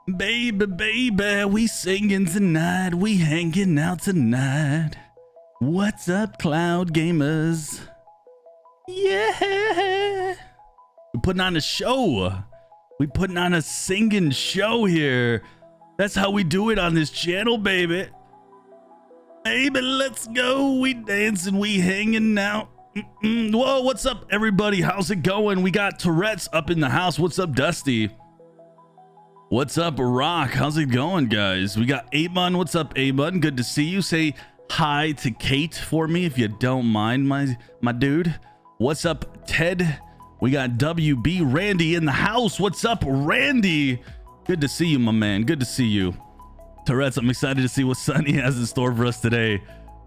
Baby, baby, we singing tonight, we hanging out tonight. What's up, cloud gamers? Yeah, we're putting on a show. We putting on a singing show here. That's how we do it on this channel, baby. Baby, let's go. We dancing, we hanging out. Whoa, what's up, everybody? How's it going? We got Tourette's up in the house. What's up, Dusty? What's up, Rock? How's it going, guys? We got A-Bun. What's up, A-Bun? Good to see you. Say hi to Kate for me if you don't mind, my dude. What's up, Ted? We got WB Randy in the house. What's up, Randy? Good to see you, my man. Good to see you. Tourette's, I'm excited to see what Sunny has in store for us today.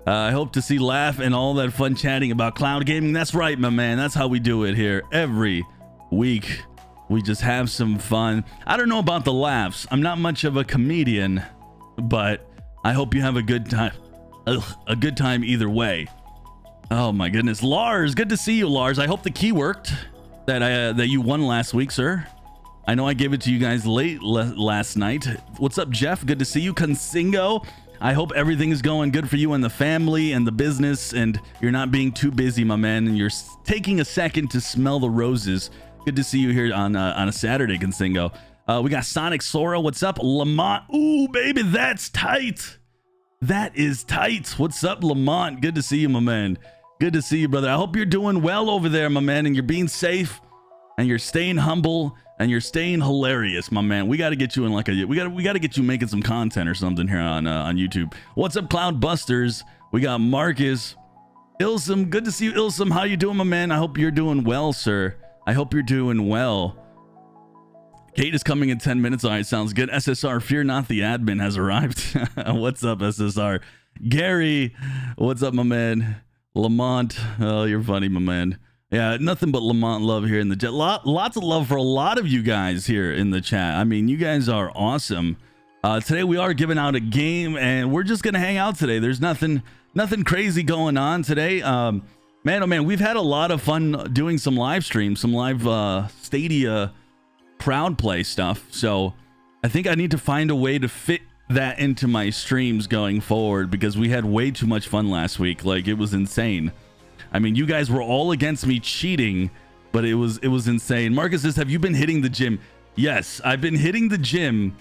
I hope to see laugh and all that fun chatting about cloud gaming. That's right, my man. That's how we do it here every week. We just have some fun. I don't know about the laughs. I'm not much of a comedian, but I hope you have a good time. A good time either way. Oh my goodness, Lars, good to see you, Lars. I hope the key worked that you won last week, sir. I know I gave it to you guys late last night. What's up, Jeff? Good to see you, Consingo. I hope everything is going good for you and the family and the business, and you're not being too busy, my man, and you're taking a second to smell the roses. Good to see you here on a Saturday, Consingo. We got Sonic Sora. What's up, Lamont? Ooh, baby, that's tight. That is tight. What's up, Lamont? Good to see you, my man. Good to see you, brother. I hope you're doing well over there, my man, and you're being safe, and you're staying humble, and you're staying hilarious, my man. We got to get you in like a we got to get you making some content or something here on YouTube. What's up, Cloud Busters? We got Marcus, Ilsum. Good to see you, Ilsum. How you doing, my man? I hope you're doing well, sir. I hope you're doing well. Kate is coming in 10 minutes. All right, sounds good. SSR, fear not, the admin has arrived. What's up, SSR? Gary, what's up, my man? Lamont, oh, you're funny, my man. Yeah, nothing but Lamont love here in the chat. Lots of love for a lot of you guys here in the chat. I mean, you guys are awesome. Today we are giving out a game, and we're just gonna hang out today. There's nothing crazy going on today. Man, oh man, we've had a lot of fun doing some live streams, some live Stadia crowd play stuff. So I think I need to find a way to fit that into my streams going forward, because we had way too much fun last week. Like, it was insane. I mean, you guys were all against me cheating, but it was insane. Marcus says, have you been hitting the gym? Yes, I've been hitting the gym.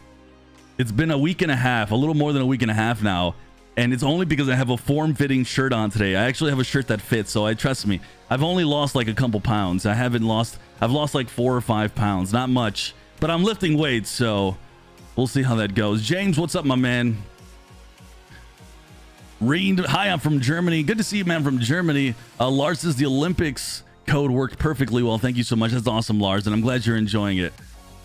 It's been a week and a half, a little more than a week and a half now. And it's only because I have a form-fitting shirt on today. I actually have a shirt that fits, so trust me. I've only lost like a couple pounds. I've lost like 4 or 5 pounds, not much, but I'm lifting weights, so we'll see how that goes. James, what's up, my man? Reed, hi, I'm from Germany. Good to see you, man, from Germany. Lars says the Olympics code worked perfectly well. Thank you so much. That's awesome, Lars, and I'm glad you're enjoying it.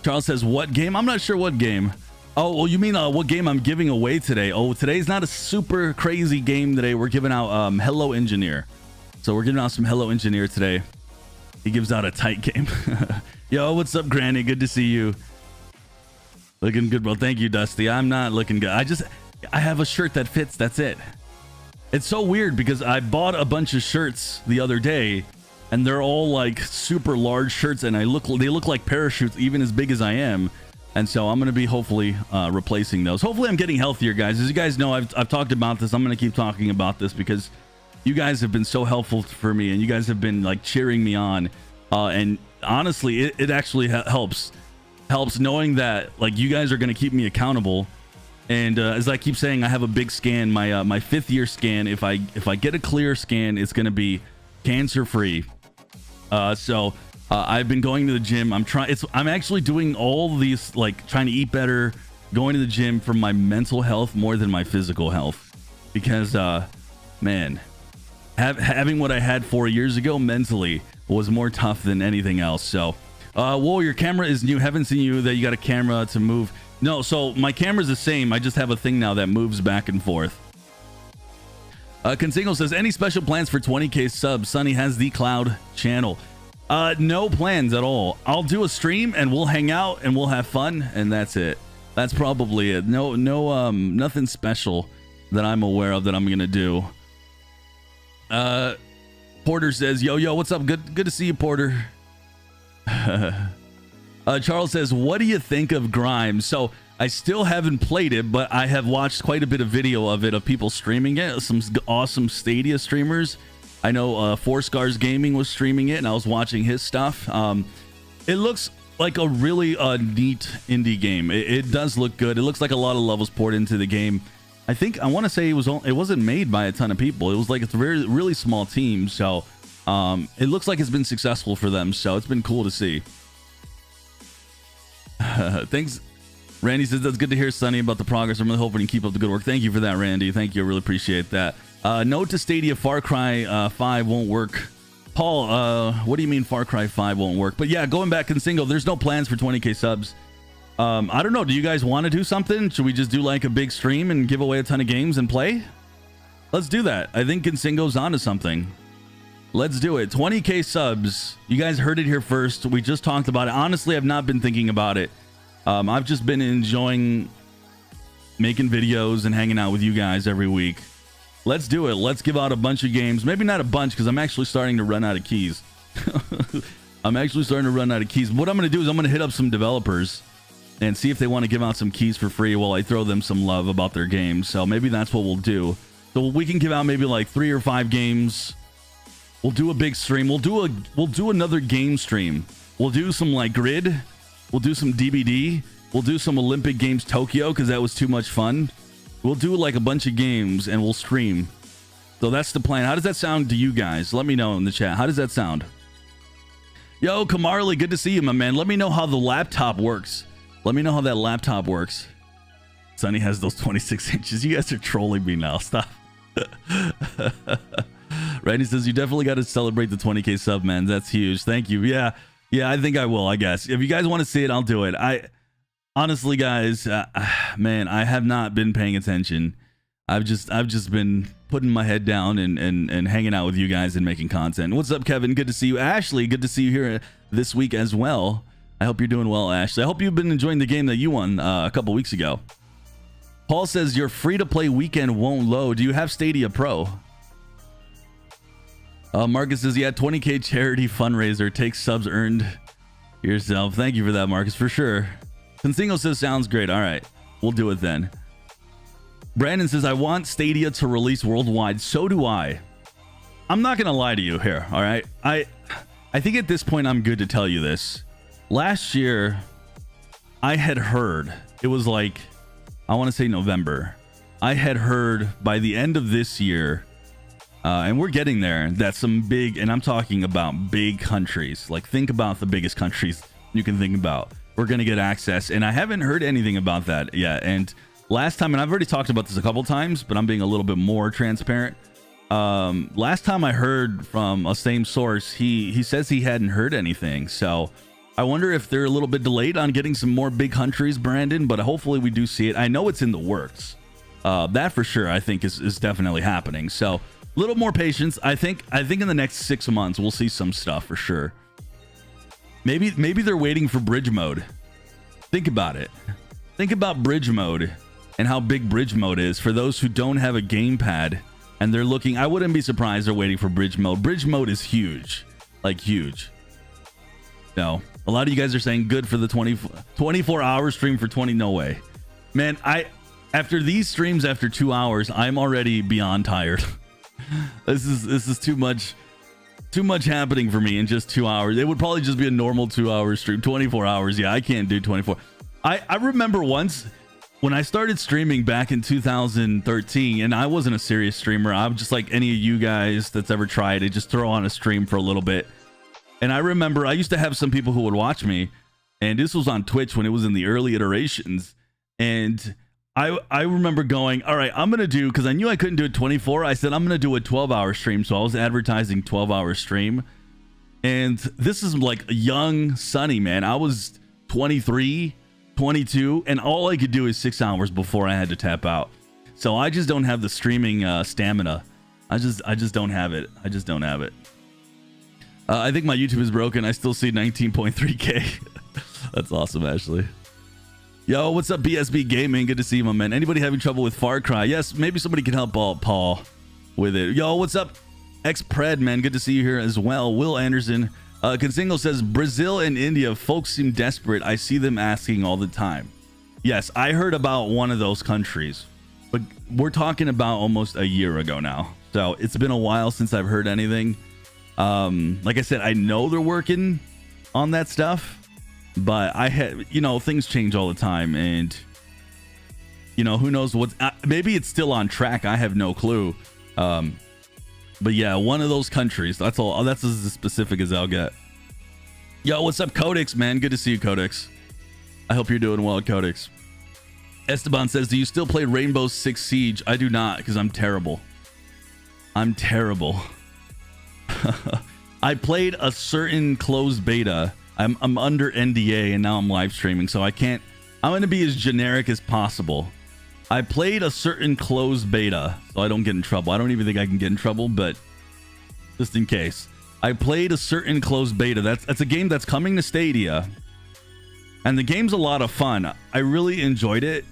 Charles says, what game? I'm not sure what game. Oh, well, you mean what game I'm giving away today? Oh, today's not a super crazy game today. We're giving out Hello Engineer. So we're giving out some Hello Engineer today. He gives out a tight game. Yo, what's up, Granny? Good to see you. Looking good, bro. Thank you, Dusty. I'm not looking good. I have a shirt that fits. That's it. It's so weird because I bought a bunch of shirts the other day, and they're all like super large shirts, and they look like parachutes, even as big as I am. And so I'm going to be hopefully replacing those. Hopefully I'm getting healthier, guys. As you guys know, I've talked about this. I'm going to keep talking about this because you guys have been so helpful for me, and you guys have been like cheering me on. And honestly, it actually helps knowing that like you guys are going to keep me accountable. And as I keep saying, I have a big scan, my 5th year scan. If I get a clear scan, it's going to be cancer free. So I've been going to the gym. I'm actually doing all these, like trying to eat better, going to the gym for my mental health more than my physical health, because man, having what I had 4 years ago mentally was more tough than anything else. So whoa, your camera is new. Haven't seen you that you got a camera to move. No, so my camera's the same. I just have a thing now that moves back and forth. Consingo says, any special plans for 20k subs? Sunny has the Cloud channel. No plans at all. I'll do a stream and we'll hang out and we'll have fun, and that's it. That's probably it. No, nothing special that I'm aware of that I'm gonna do. Porter says, yo, what's up? Good to see you, Porter. Charles says, what do you think of Grimes? So I still haven't played it, but I have watched quite a bit of video of it, of people streaming it. Some awesome Stadia streamers. I know Four Scars Gaming was streaming it, and I was watching his stuff. It looks like a really neat indie game. It does look good. It looks like a lot of levels poured into the game. I want to say it wasn't made by a ton of people. It was like it's a really small team. So it looks like it's been successful for them. So it's been cool to see. Thanks. Randy says that's good to hear, Sonny, about the progress. I'm really hoping you keep up the good work. Thank you for that, Randy. Thank you. I really appreciate that. Note to Stadia, Far Cry 5 won't work. Paul, what do you mean Far Cry 5 won't work? But yeah, going back in single, there's no plans for 20k subs. I don't know. Do you guys want to do something? Should we just do like a big stream and give away a ton of games and play? Let's do that. I think Kinsingo's onto something. Let's do it. 20k subs. You guys heard it here first. We just talked about it. Honestly, I've not been thinking about it. I've just been enjoying making videos and hanging out with you guys every week. Let's do it. Let's give out a bunch of games. Maybe not a bunch, because I'm actually starting to run out of keys. What I'm going to do is I'm going to hit up some developers and see if they want to give out some keys for free while I throw them some love about their games. So maybe that's what we'll do. So we can give out maybe like 3 or 5 games. We'll do a big stream. We'll do another game stream. We'll do some like Grid. We'll do some DBD. We'll do some Olympic Games Tokyo, because that was too much fun. We'll do like a bunch of games and we'll stream. So that's the plan. How does that sound to you guys? Let me know in the chat. How does that sound? Yo, Kamarly, good to see you, my man. Let me know how the laptop works. Let me know how that laptop works. Sonny has those 26 inches. You guys are trolling me now. Stop. Randy says, you definitely got to celebrate the 20k sub, man. That's huge. Thank you. Yeah, I think I will, I guess. If you guys want to see it, I'll do it. Honestly, guys, man, I have not been paying attention. I've just been putting my head down and hanging out with you guys and making content. What's up, Kevin? Good to see you. Ashley, good to see you here this week as well. I hope you're doing well, Ashley. I hope you've been enjoying the game that you won a couple weeks ago. Paul says your free-to-play weekend won't load. Do you have Stadia Pro? Marcus says, yeah, 20k charity fundraiser. Take subs earned yourself. Thank you for that, Marcus, for sure. Consingo says, sounds great. All right, we'll do it then. Brandon says, I want Stadia to release worldwide. So do I. I'm not going to lie to you here, all right? I think at this point, I'm good to tell you this. Last year, I had heard, it was like, I want to say November. I had heard by the end of this year, and we're getting there, that some big, and I'm talking about big countries, like think about the biggest countries you can think about. We're going to get access, and I haven't heard anything about that yet. And last time, and I've already talked about this a couple times, but I'm being a little bit more transparent. Last time I heard from a same source, he says he hadn't heard anything. So I wonder if they're a little bit delayed on getting some more big countries, Brandon, but hopefully we do see it. I know it's in the works. That for sure, I think is definitely happening. So a little more patience. I think in the next 6 months, we'll see some stuff for sure. Maybe they're waiting for bridge mode. Think about it. Think about bridge mode and how big bridge mode is for those who don't have a gamepad and they're looking. I wouldn't be surprised they're waiting for bridge mode. Bridge mode is huge, like huge. No, a lot of you guys are saying good for the 24-hour stream for 20. No way, man. After these streams, after 2 hours, I'm already beyond tired. This is too much. Too much happening for me in just 2 hours. It would probably just be a normal 2-hour stream. 24 hours. Yeah, I can't do 24. I remember once when I started streaming back in 2013, and I wasn't a serious streamer. I'm just like any of you guys that's ever tried it, just throw on a stream for a little bit. And I remember I used to have some people who would watch me, and this was on Twitch when it was in the early iterations. And I remember going, all right, I'm going to do, because I knew I couldn't do it 24. I said, I'm going to do a 12-hour stream. So I was advertising 12-hour stream. And this is like a young Sonny, man. I was 23, 22, and all I could do is 6 hours before I had to tap out. So I just don't have the streaming stamina. I just don't have it. I just don't have it. I think my YouTube is broken. I still see 19.3K. That's awesome, Ashley. Yo, what's up, BSB Gaming? Good to see you, my man. Anybody having trouble with Far Cry? Yes, maybe somebody can help Paul with it. Yo, what's up, X-Pred, man? Good to see you here as well. Will Anderson. Consingo says, Brazil and India, folks seem desperate. I see them asking all the time. Yes, I heard about one of those countries, but we're talking about almost a year ago now. So it's been a while since I've heard anything. Like I said, I know they're working on that stuff, but I had, you know, things change all the time, and you know, who knows what's, maybe it's still on track. I have no clue. But yeah, one of those countries. That's all. That's as specific as I'll get. Yo, what's up, Codex, man? Good to see you, Codex. I hope you're doing well, Codex. Esteban says, do you still play Rainbow Six Siege? I do not, because I'm terrible. I'm terrible. I played a certain closed beta. I'm under NDA, and now I'm live streaming, so I can't. I'm going to be as generic as possible. I played a certain closed beta, so I don't get in trouble. I don't even think I can get in trouble, but just in case. I played a certain closed beta. That's a game that's coming to Stadia. And the game's a lot of fun. I really enjoyed it.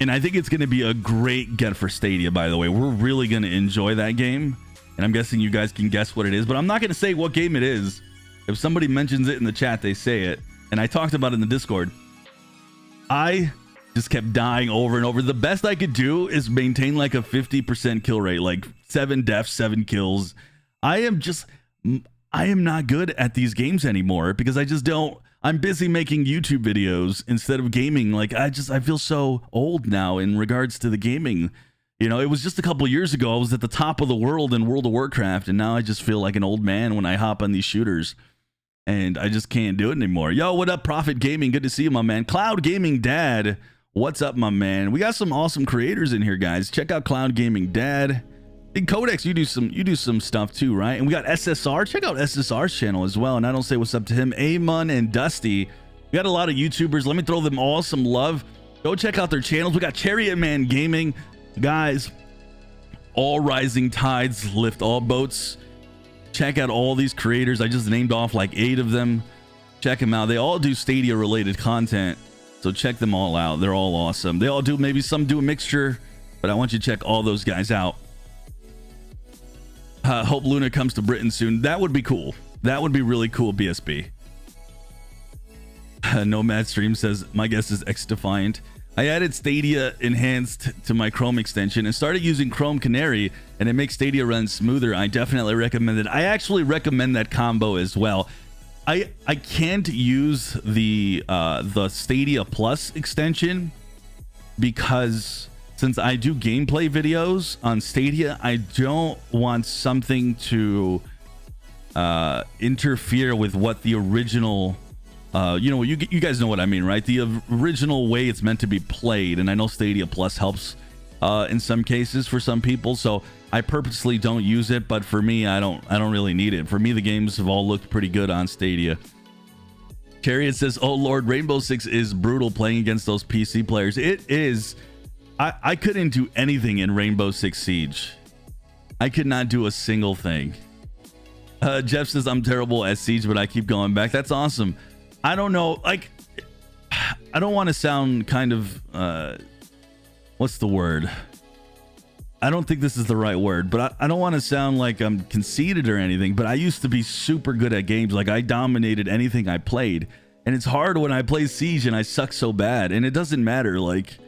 And I think it's going to be a great get for Stadia, by the way. We're really going to enjoy that game. And I'm guessing you guys can guess what it is. But I'm not going to say what game it is. If somebody mentions it in the chat, they say it. And I talked about it in the Discord. I just kept dying over and over. The best I could do is maintain like a 50% kill rate. Like 7 deaths, 7 kills. I am not good at these games anymore because I just don't. I'm busy making YouTube videos instead of gaming. Like I feel so old now in regards to the gaming. You know, it was just a couple years ago I was at the top of the world in World of Warcraft, and now I just feel like an old man when I hop on these shooters, and I just can't do it anymore. Yo, what up, Prophet Gaming? Good to see you, my man. Cloud Gaming Dad, what's up, my man? We got some awesome creators in here, guys. Check out Cloud Gaming Dad. Big Codex, you do some stuff too, right? And we got SSR. Check out SSR's channel as well. And I don't say what's up to him. Amon and Dusty. We got a lot of YouTubers. Let me throw them all some love. Go check out their channels. We got Chariot Man Gaming. Guys, all rising tides lift all boats. Check out all these creators. I just named off like 8 of them. Check them out. They all do Stadia related content. So check them all out. They're all awesome. They all do, maybe some do a mixture, but I want you to check all those guys out. Hope Luna comes to Britain soon. That would be cool. That would be really cool, BSB. Nomad Stream says, my guess is X-Defiant. I added Stadia Enhanced to my Chrome extension and started using Chrome Canary, and it makes Stadia run smoother. I definitely recommend it. I actually recommend that combo as well. I can't use the Stadia Plus extension because since I do gameplay videos on Stadia, I don't want something to interfere with what the original, you guys know what I mean, right? The original way it's meant to be played. And I know Stadia Plus helps in some cases for some people. So I purposely don't use it. But for me, I don't really need it. For me, the games have all looked pretty good on Stadia. Chariot says, oh Lord, Rainbow Six is brutal playing against those PC players. It is. I couldn't do anything in Rainbow Six Siege. I could not do a single thing. Jeff says, I'm terrible at Siege, but I keep going back. That's awesome. I don't know. Like, I don't want to sound kind of, what's the word? I don't think this is the right word, but I don't want to sound like I'm conceited or anything, but I used to be super good at games. Like, I dominated anything I played. And it's hard when I play Siege and I suck so bad. And it doesn't matter, like,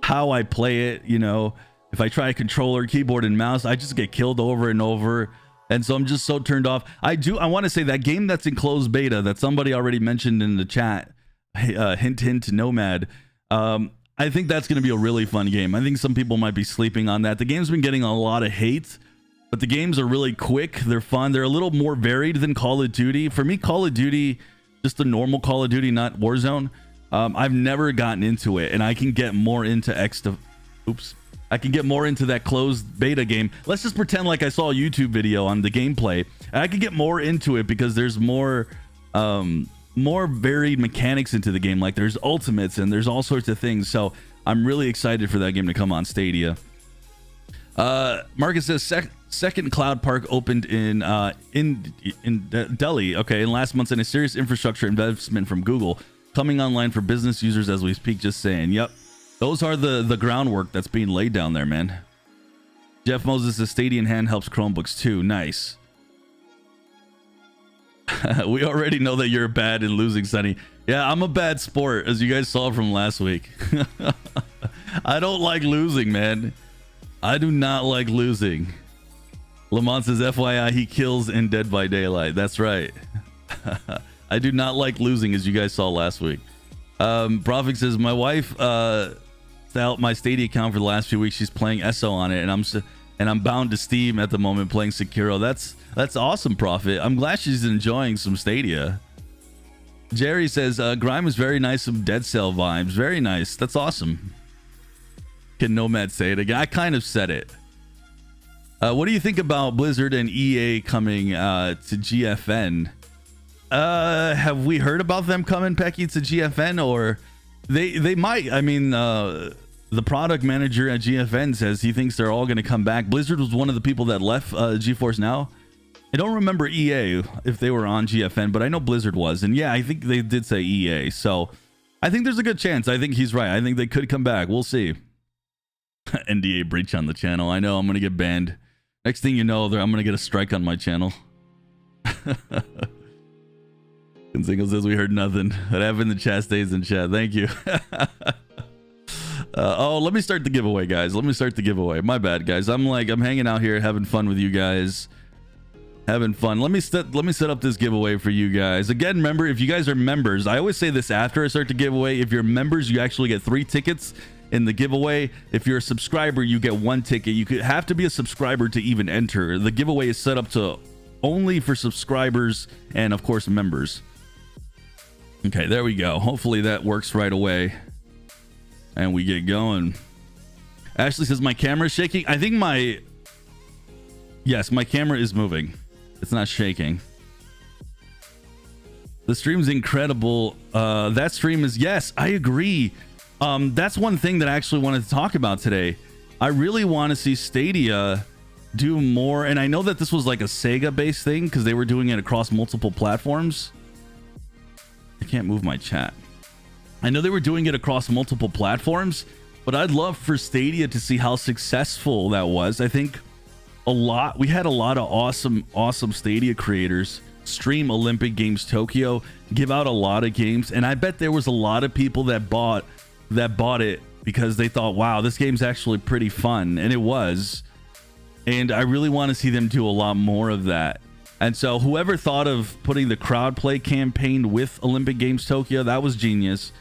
how I play it, you know. If I try a controller, keyboard, and mouse, I just get killed over and over. And so I'm just so turned off. I want to say that game that's in closed beta that somebody already mentioned in the chat, hint, hint, Nomad, I think that's going to be a really fun game. I think some people might be sleeping on that. The game's been getting a lot of hate, but the games are really quick. They're fun. They're a little more varied than Call of Duty. For me, Call of Duty, just the normal Call of Duty, not Warzone, I've never gotten into it, and I can get more into I can get more into that closed beta game. Let's just pretend like I saw a YouTube video on the gameplay, and I could get more into it because there's more varied mechanics into the game. Like there's ultimates and there's all sorts of things. So I'm really excited for that game to come on Stadia. Marcus says second cloud park opened in Delhi. Okay, in last month, and a serious infrastructure investment from Google coming online for business users as we speak. Just saying. Yep. Those are the groundwork that's being laid down there, man. Jeff Moses says Stadia in hand helps Chromebooks too. Nice. We already know that you're bad in losing, Sonny. Yeah, I'm a bad sport, as you guys saw from last week. I don't like losing, man. I do not like losing. Lamont says, FYI, he kills in Dead by Daylight. That's right. I do not like losing, as you guys saw last week. Prophet says, my wife out my Stadia account for the last few weeks. She's playing ESO on it, and I'm bound to Steam at the moment playing Sekiro. That's awesome, Prophet. I'm glad she's enjoying some Stadia. Jerry says, Grime is very nice, some Dead Cell vibes. Very nice. That's awesome. Can Nomad say it again? I kind of said it. What do you think about Blizzard and EA coming to GFN? Have we heard about them coming, Pecky, to GFN? Or they might. I mean, the product manager at GFN says he thinks they're all going to come back. Blizzard was one of the people that left GeForce Now. I don't remember EA if they were on GFN, but I know Blizzard was. And yeah, I think they did say EA. So I think there's a good chance. I think he's right. I think they could come back. We'll see. NDA breach on the channel. I know I'm going to get banned. Next thing you know, I'm going to get a strike on my channel. Single says we heard nothing. That happened in the chat stays in chat. Thank you. Oh, let me start the giveaway, guys. Let me start the giveaway. My bad, guys. I'm hanging out here having fun with you guys. Having fun. Let me set up this giveaway for you guys. Again, remember, if you guys are members, I always say this after I start the giveaway. If you're members, you actually get 3 tickets in the giveaway. If you're a subscriber, you get 1 ticket. You could have to be a subscriber to even enter. The giveaway is set up to only for subscribers and, of course, members. Okay, there we go. Hopefully that works right away and we get going. Ashley says my camera is shaking. I think yes, my camera is moving. It's not shaking. The stream's incredible. That stream is, yes, I agree. That's one thing that I actually wanted to talk about today. I really want to see Stadia do more. And I know that this was like a Sega based thing because they were doing it across multiple platforms. I can't move my chat. I know they were doing it across multiple platforms, but I'd love for Stadia to see how successful that was. I think we had a lot of awesome Stadia creators stream Olympic Games Tokyo, give out a lot of games, and I bet there was a lot of people that bought it because they thought, wow, this game's actually pretty fun, and it was. And I really want to see them do a lot more of that. And so whoever thought of putting the crowd play campaign with Olympic Games Tokyo, that was genius.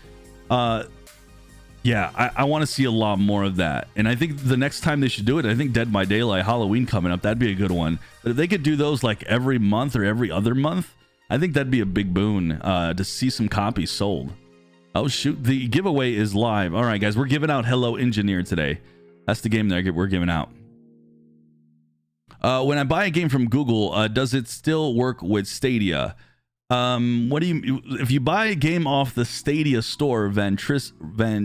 Yeah, I want to see a lot more of that. And I think the next time they should do it, I think Dead by Daylight, Halloween coming up, that'd be a good one. But if they could do those like every month or every other month, I think that'd be a big boon to see some copies sold. Oh, shoot. The giveaway is live. All right, guys, we're giving out Hello Engineer today. That's the game that we're giving out. When I buy a game from Google, does it still work with Stadia? If you buy a game off the Stadia store, Ventraso,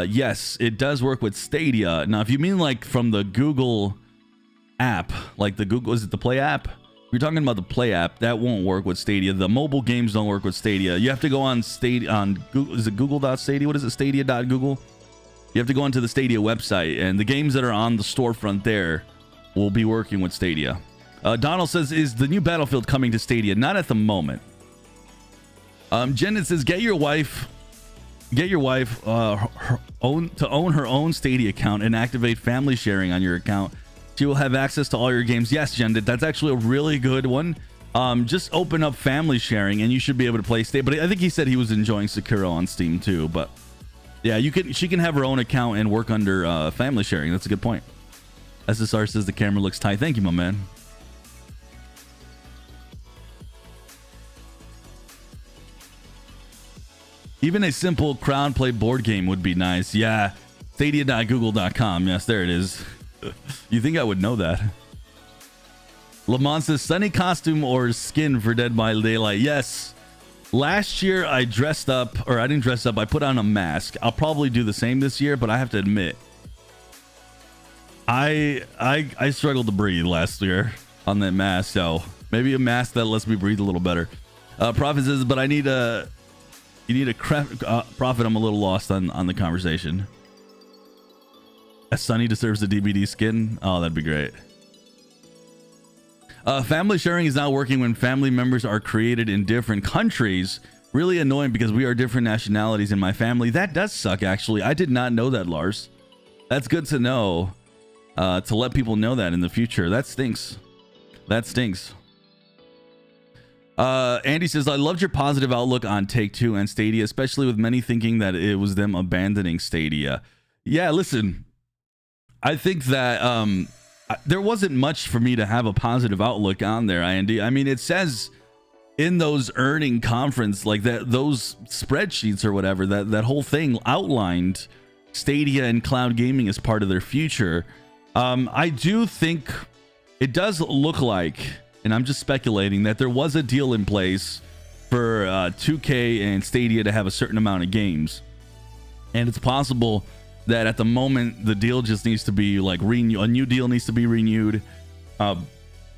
yes, it does work with Stadia. Now, if you mean like from the Google app, like the Google, is it the Play app? If you're talking about the Play app, that won't work with Stadia. The mobile games don't work with Stadia. You have to go on Stadia, on Google. Is it google.stadia? What is it? Stadia.google? You have to go onto the Stadia website, and the games that are on the storefront there will be working with Stadia. Donald says, is the new Battlefield coming to Stadia? Not at the moment. Jen says, get your wife to own her own Stadia account and activate family sharing on your account. She will have access to all your games. Yes, Jen, that's actually a really good one. Just open up family sharing and you should be able to play Stadia. But I think he said he was enjoying Sekiro on Steam too. But yeah, she can have her own account and work under family sharing. That's a good point. SSR says the camera looks tight. Thank you, my man. Even a simple crowd play board game would be nice. Yeah, stadia.google.com. Yes, there it is. You think I would know that? Lamont says, sunny costume or skin for Dead by Daylight? Yes. Last year I dressed up, or I didn't dress up, I put on a mask. I'll probably do the same this year, but I have to admit, I struggled to breathe last year on that mask, so maybe a mask that lets me breathe a little better. Prophet says, but you need a Prophet. I'm a little lost on the conversation. As Sunny deserves a DVD skin. Oh, that'd be great. Family sharing is not working when family members are created in different countries. Really annoying because we are different nationalities in my family. That does suck, actually. I did not know that, Lars. That's good to know. To let people know that in the future. That stinks. That stinks. Andy says, I loved your positive outlook on Take-Two and Stadia, especially with many thinking that it was them abandoning Stadia. Yeah, listen, I think that there wasn't much for me to have a positive outlook on there, Andy. I mean, it says in those earning conference, like that, those spreadsheets or whatever, that whole thing outlined Stadia and cloud gaming as part of their future. I do think it does look like, and I'm just speculating, that there was a deal in place for 2K and Stadia to have a certain amount of games. And it's possible that at the moment the deal just needs to be like renewed, a new deal needs to be renewed.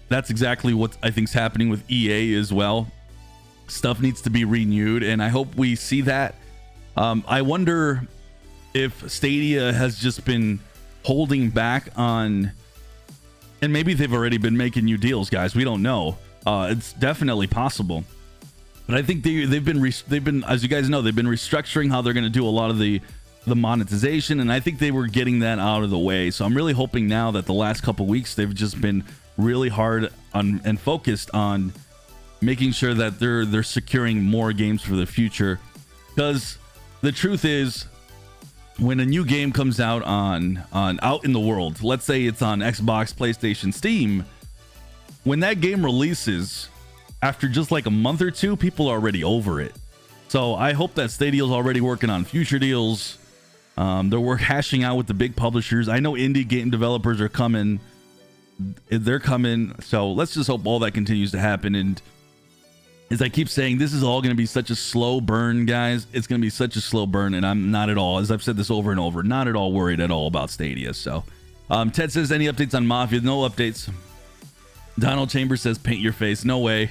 That's exactly what I think is happening with EA as well. Stuff needs to be renewed, and I hope we see that. I wonder if Stadia has just been holding back on, and maybe they've already been making new deals, guys. We don't know. It's definitely possible, but I think they've been, as you guys know, they've been restructuring how they're going to do a lot of the monetization, and I think they were getting that out of the way. So I'm really hoping now that the last couple weeks they've just been really hard on and focused on making sure that they're securing more games for the future, because the truth is, when a new game comes out on out in the world, let's say it's on Xbox, PlayStation, Steam, when that game releases, after just like a month or two, people are already over it. So I hope that Stadia's already working on future deals. They're hashing out with the big publishers. I know indie game developers are coming. They're coming. So let's just hope all that continues to happen. And as I keep saying, this is all going to be such a slow burn, guys. It's going to be such a slow burn, and I'm not at all, as I've said this over and over, not at all worried at all about Stadia. So Ted says, any updates on Mafia? No updates. Donald Chambers says, paint your face. No way.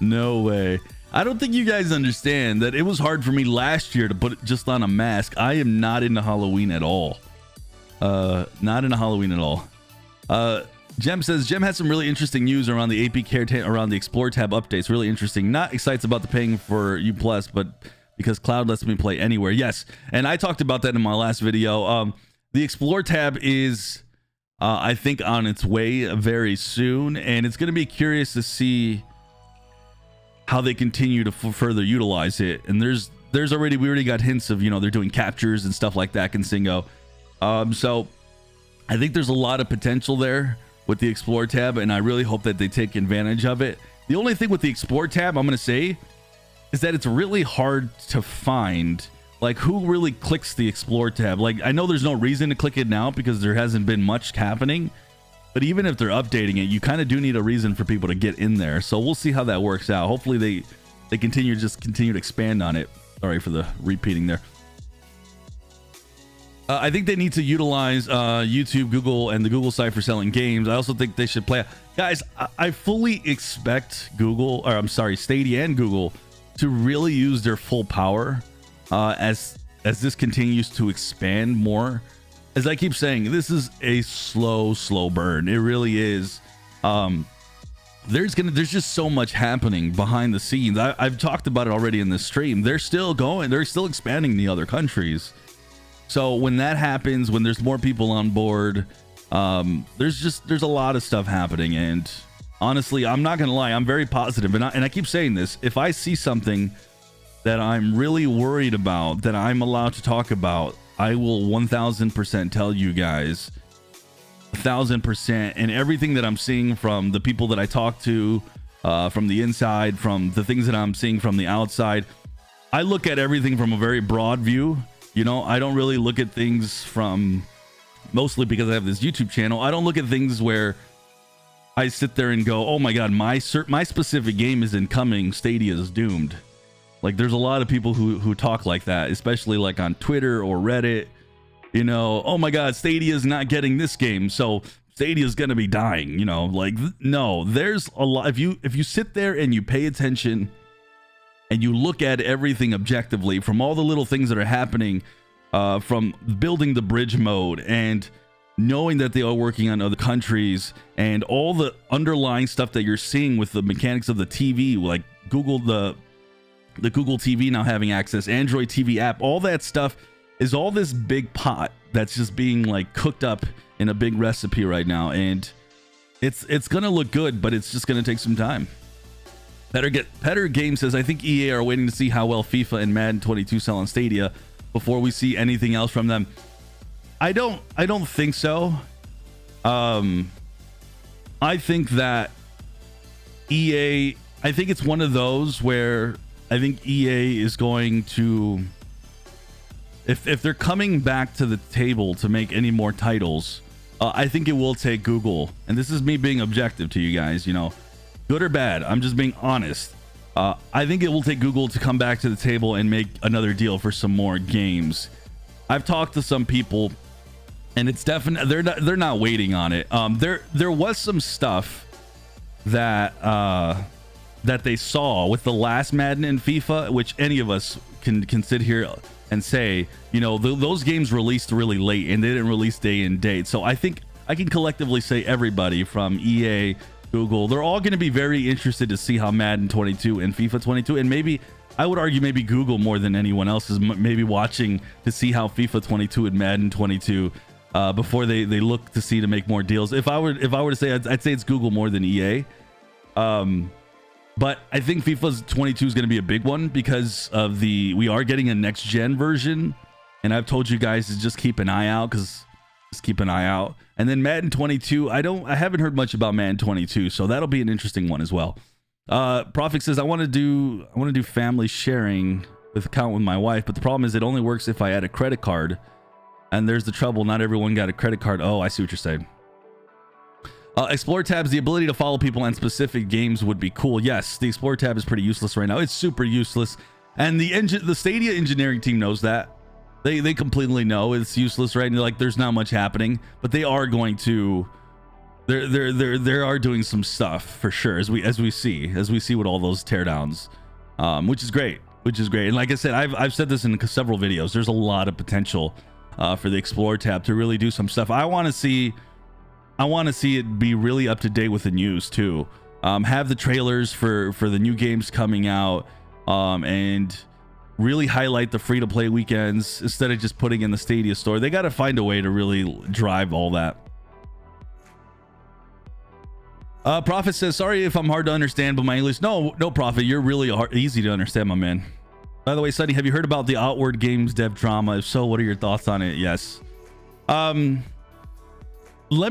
No way. I don't think you guys understand that it was hard for me last year to put it just on a mask. I am not into Halloween at all. Not into Halloween at all. Jem says, Jem had some really interesting news around the AP Care around the Explore tab updates. Really interesting. Not excited about the paying for U+, but because Cloud lets me play anywhere. Yes, and I talked about that in my last video. The Explore tab is, I think, on its way very soon, and it's going to be curious to see how they continue to further utilize it. And we already got hints of, they're doing captures and stuff like that, Consingo. So I think there's a lot of potential there with the Explore tab, and I really hope that they take advantage of it. The only thing with the Explore tab I'm going to say is that it's really hard to find, like, who really clicks the Explore tab. Like, I know there's no reason to click it now because there hasn't been much happening, but even if they're updating it, you kind of do need a reason for people to get in there. So we'll see how that works out. Hopefully they continue to expand on it. Sorry for the repeating there. I think they need to utilize YouTube, Google, and the Google site for selling games. I also think they should play. Guys, I fully expect Stadia and Google to really use their full power as this continues to expand more. As I keep saying, this is a slow burn. It really is. There's just so much happening behind the scenes. I've talked about it already in this stream. They're still expanding the other countries. So when that happens, when there's more people on board, there's a lot of stuff happening. And honestly, I'm not gonna lie, I'm very positive, and I keep saying this. If I see something that I'm really worried about, that I'm allowed to talk about, I will 1000% tell you guys. 1000%. And everything that I'm seeing from the people that I talk to, from the inside, from the things that I'm seeing from the outside, I look at everything from a very broad view. I don't really look at things from, mostly because I have this YouTube channel, I don't look at things where I sit there and go, oh my god, my specific game isn't coming, Stadia is doomed. Like, there's a lot of people who talk like that, especially like on Twitter or Reddit. Oh my god, Stadia is not getting this game, so Stadia is gonna be dying. No, there's a lot. If you sit there and you pay attention and you look at everything objectively, from all the little things that are happening, from building the bridge mode and knowing that they are working on other countries and all the underlying stuff that you're seeing with the mechanics of the TV, like Google, the Google TV now having access, Android TV app, all that stuff is all this big pot that's just being like cooked up in a big recipe right now. And it's gonna look good, but it's just gonna take some time. Petter Game says, I think EA are waiting to see how well FIFA and Madden 22 sell on Stadia before we see anything else from them. I don't think so. I think that EA, I think it's one of those where I think EA is going to, if they're coming back to the table to make any more titles, I think it will take Google, and this is me being objective to you guys, you know, good or bad, I'm just being honest. I think it will take Google to come back to the table and make another deal for some more games. I've talked to some people, and it's definitely they're not waiting on it. There was some stuff that that they saw with the last Madden and FIFA, which any of us can sit here and say, you know, those games released really late and they didn't release day and date. So I think I can collectively say everybody from EA, Google, they're all going to be very interested to see how Madden 22 and FIFA 22, and maybe I would argue maybe Google more than anyone else is maybe watching to see how FIFA 22 and Madden 22 before they look to see to make more deals. If I were to say, I'd say it's Google more than EA. But I think FIFA 22 is going to be a big one because of we are getting a next gen version, and I've told you guys to just keep an eye out, And then Madden 22, I haven't heard much about Madden 22, so that'll be an interesting one as well. Prophet says, I want to do family sharing with account with my wife, but the problem is it only works if I add a credit card, and there's the trouble. Not everyone got a credit card. Oh, I see what you're saying. Explore tabs, the ability to follow people on specific games would be cool. Yes, the Explore tab is pretty useless right now. It's super useless, and the Stadia engineering team knows that. They completely know it's useless, right? And like, there's not much happening, but they are going to. They are doing some stuff for sure, as we see with all those teardowns, which is great. And like I said, I've said this in several videos. There's a lot of potential for the Explore tab to really do some stuff. I want to see it be really up to date with the news too. Have the trailers for the new games coming out, and really highlight the free-to-play weekends instead of just putting in the Stadia store. They got to find a way to really drive all that. Prophet says, sorry if I'm hard to understand, but my English, no Prophet, you're really easy to understand, my man. By the way, Sonny, have you heard about the Outward Games dev drama? If so, what are your thoughts on it? Yes. Let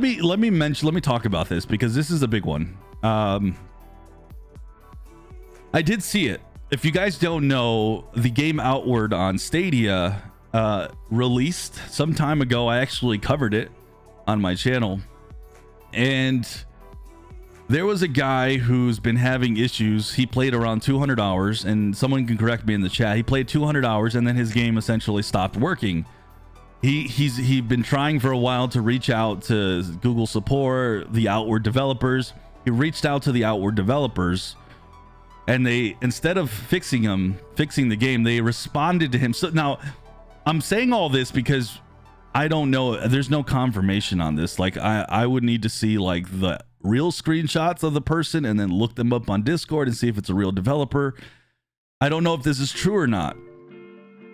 me talk about this because this is a big one. I did see it. If you guys don't know, the game Outward on Stadia released some time ago. I actually covered it on my channel, and there was a guy who's been having issues. He played around 200 hours, and someone can correct me in the chat. He played 200 hours, and then his game essentially stopped working. He'd been trying for a while to reach out to Google support, the Outward developers. He reached out to the Outward developers, and they, instead of fixing the game, they responded to him. So now I'm saying all this because I don't know, there's no confirmation on this. Like, I would need to see like the real screenshots of the person and then look them up on Discord and see if it's a real developer. I don't know if this is true or not,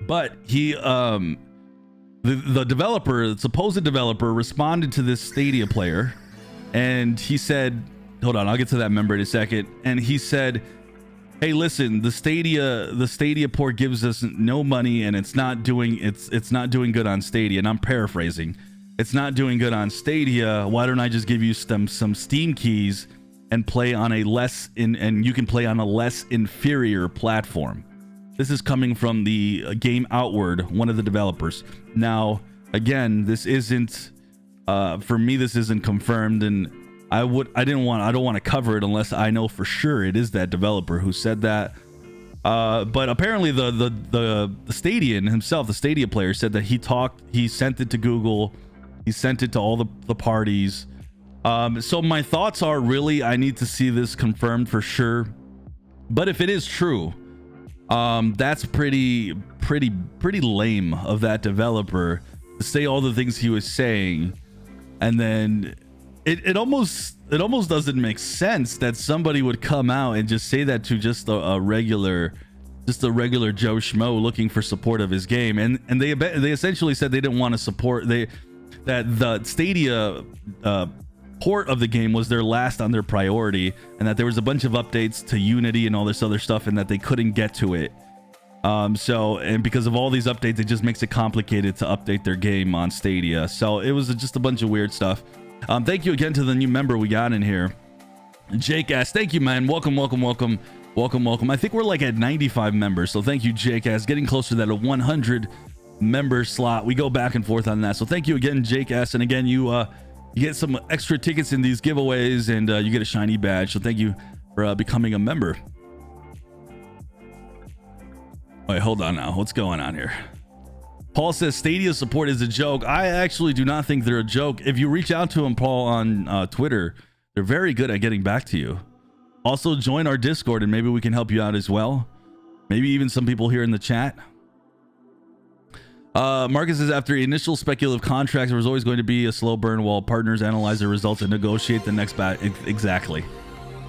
but he the developer, the supposed developer, responded to this Stadia player, and he said, hold on, I'll get to that member in a second. And he said, hey, listen, the Stadia port gives us no money, and it's not doing good on Stadia. And I'm paraphrasing. It's not doing good on Stadia. Why don't I just give you some Steam keys and play on and you can play on a less inferior platform. This is coming from the game Outward, one of the developers. Now, again, this isn't for me. This isn't confirmed, and I don't want to cover it unless I know for sure it is that developer who said that. But apparently, the Stadian himself, the Stadia player, said that he sent it to Google, he sent it to all the parties. So my thoughts are, really, I need to see this confirmed for sure. But if it is true, that's pretty lame of that developer to say all the things he was saying And then it almost doesn't make sense that somebody would come out and just say that to just a regular Joe Schmo looking for support of his game. And they essentially said they didn't want to support that the Stadia port of the game was their last on their priority, and that there was a bunch of updates to Unity and all this other stuff, and that they couldn't get to it. And because of all these updates, it just makes it complicated to update their game on Stadia. So it was just a bunch of weird stuff. Thank you again to the new member we got in here, Jake S. Thank you, man. Welcome. I think we're like at 95 members, so thank you, Jake S. Getting closer to that 100 member slot. We go back and forth on that, so thank you again, Jake S. And again, you get some extra tickets in these giveaways, and you get a shiny badge. So thank you for becoming a member. Wait, hold on now. What's going on here? Paul says Stadia support is a joke. I actually do not think they're a joke. If you reach out to them, Paul, on Twitter, they're very good at getting back to you. Also, join our Discord and maybe we can help you out as well. Maybe even some people here in the chat. Marcus says, after initial speculative contracts, there was always going to be a slow burn while partners analyze the results and negotiate the next batch. Exactly.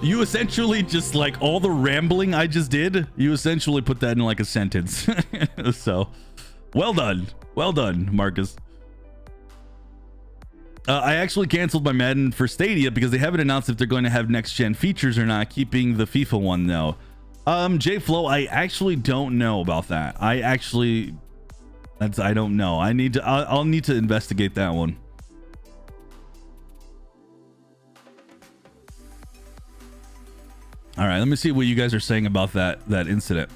You essentially just, like, all the rambling I just did, you essentially put that in like a sentence. So, well done, Marcus. I actually canceled my Madden for Stadia because they haven't announced if they're going to have next gen features or not, keeping the FIFA one though. J Flow, I actually don't know about that. I don't know. I'll need to investigate that one. All right, let me see what you guys are saying about that incident.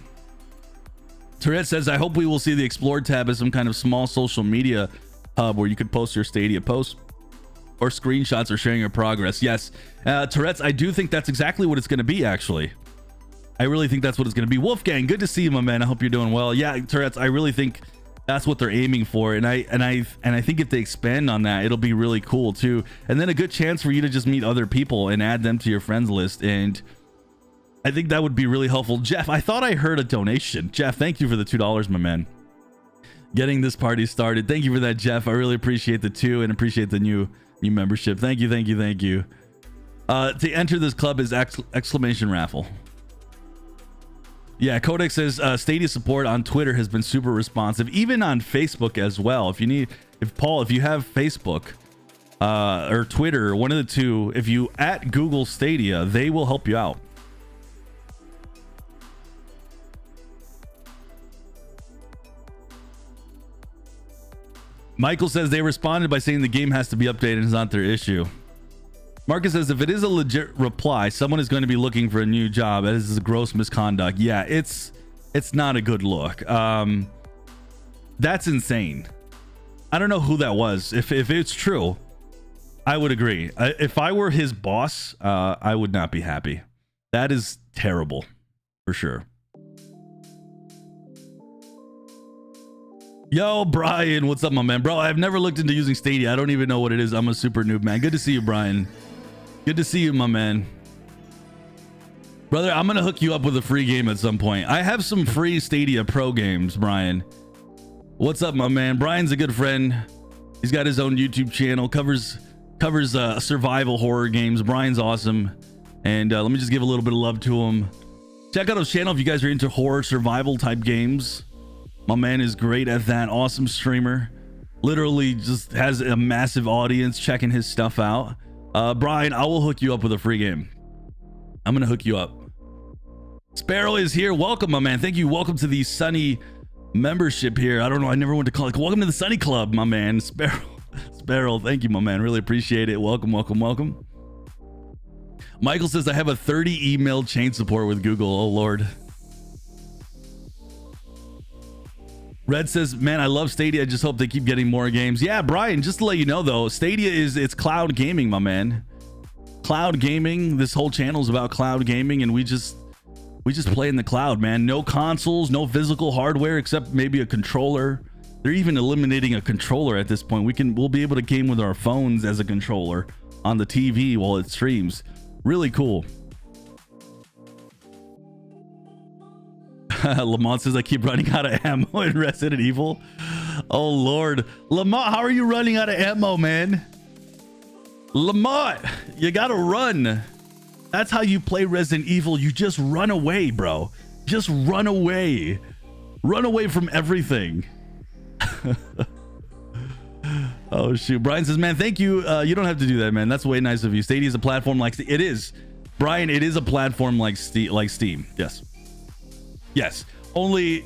Tourette says, I hope we will see the Explore tab as some kind of small social media hub where you could post your Stadia posts or screenshots or sharing your progress. Yes, Tourette's, I do think that's exactly what it's going to be, actually. I really think that's what it's going to be. Wolfgang, good to see you, my man. I hope you're doing well. Yeah, Tourette's, I really think that's what they're aiming for, and I think if they expand on that, it'll be really cool too. And then a good chance for you to just meet other people and add them to your friends list, and I think that would be really helpful. Jeff, I thought I heard a donation. Jeff, thank you for the $2, my man. Getting this party started. Thank you for that, Jeff. I really appreciate the 2 and appreciate the new membership. Thank you. To enter this club is exclamation raffle. Yeah, Codex says Stadia support on Twitter has been super responsive, even on Facebook as well. If you have Facebook or Twitter, one of the two, if you at Google Stadia, they will help you out. Michael says they responded by saying the game has to be updated. It's not their issue. Marcus says if it is a legit reply, someone is going to be looking for a new job. That is a gross misconduct. Yeah, it's not a good look. That's insane. I don't know who that was. If it's true, I would agree. If I were his boss, I would not be happy. That is terrible, for sure. Yo, Brian, what's up, my man? Bro, I've never looked into using Stadia. I don't even know what it is. I'm a super noob, man. Good to see you, Brian. Good to see you, my man. Brother, I'm gonna hook you up with a free game at some point. I have some free Stadia Pro games, Brian. What's up, my man? Brian's a good friend. He's got his own YouTube channel, covers survival horror games. Brian's awesome. And let me just give a little bit of love to him. Check out his channel if you guys are into horror survival type games. My man is great at that. Awesome streamer. Literally just has a massive audience checking his stuff out. Brian, I will hook you up with a free game. I'm gonna hook you up. Sparrow is here. Welcome, my man. Thank you. Welcome to the Sunny membership here. I don't know. I never went to call it. Welcome to the Sunny Club, my man. Sparrow. Thank you, my man. Really appreciate it. Welcome. Michael says I have a 30 email chain support with Google. Oh Lord. Red says, man, I love Stadia. I just hope they keep getting more games. Yeah, Brian, just to let you know, though, Stadia it's cloud gaming, my man. Cloud gaming. This whole channel is about cloud gaming, and we just play in the cloud, man. No consoles, no physical hardware, except maybe a controller. They're even eliminating a controller at this point. We'll be able to game with our phones as a controller on the TV while it streams. Really cool. Lamont says I keep running out of ammo in Resident Evil. Oh Lord, Lamont, how are you running out of ammo, man? Lamont, you gotta run. That's how you play Resident Evil. You just run away, bro. Just run away. Run away from everything. Oh shoot. Brian says, man, thank you. You don't have to do that, man. That's way nice of you. Stadia is a platform like it is. Brian, it is a platform like Steam. Yes. Yes. Only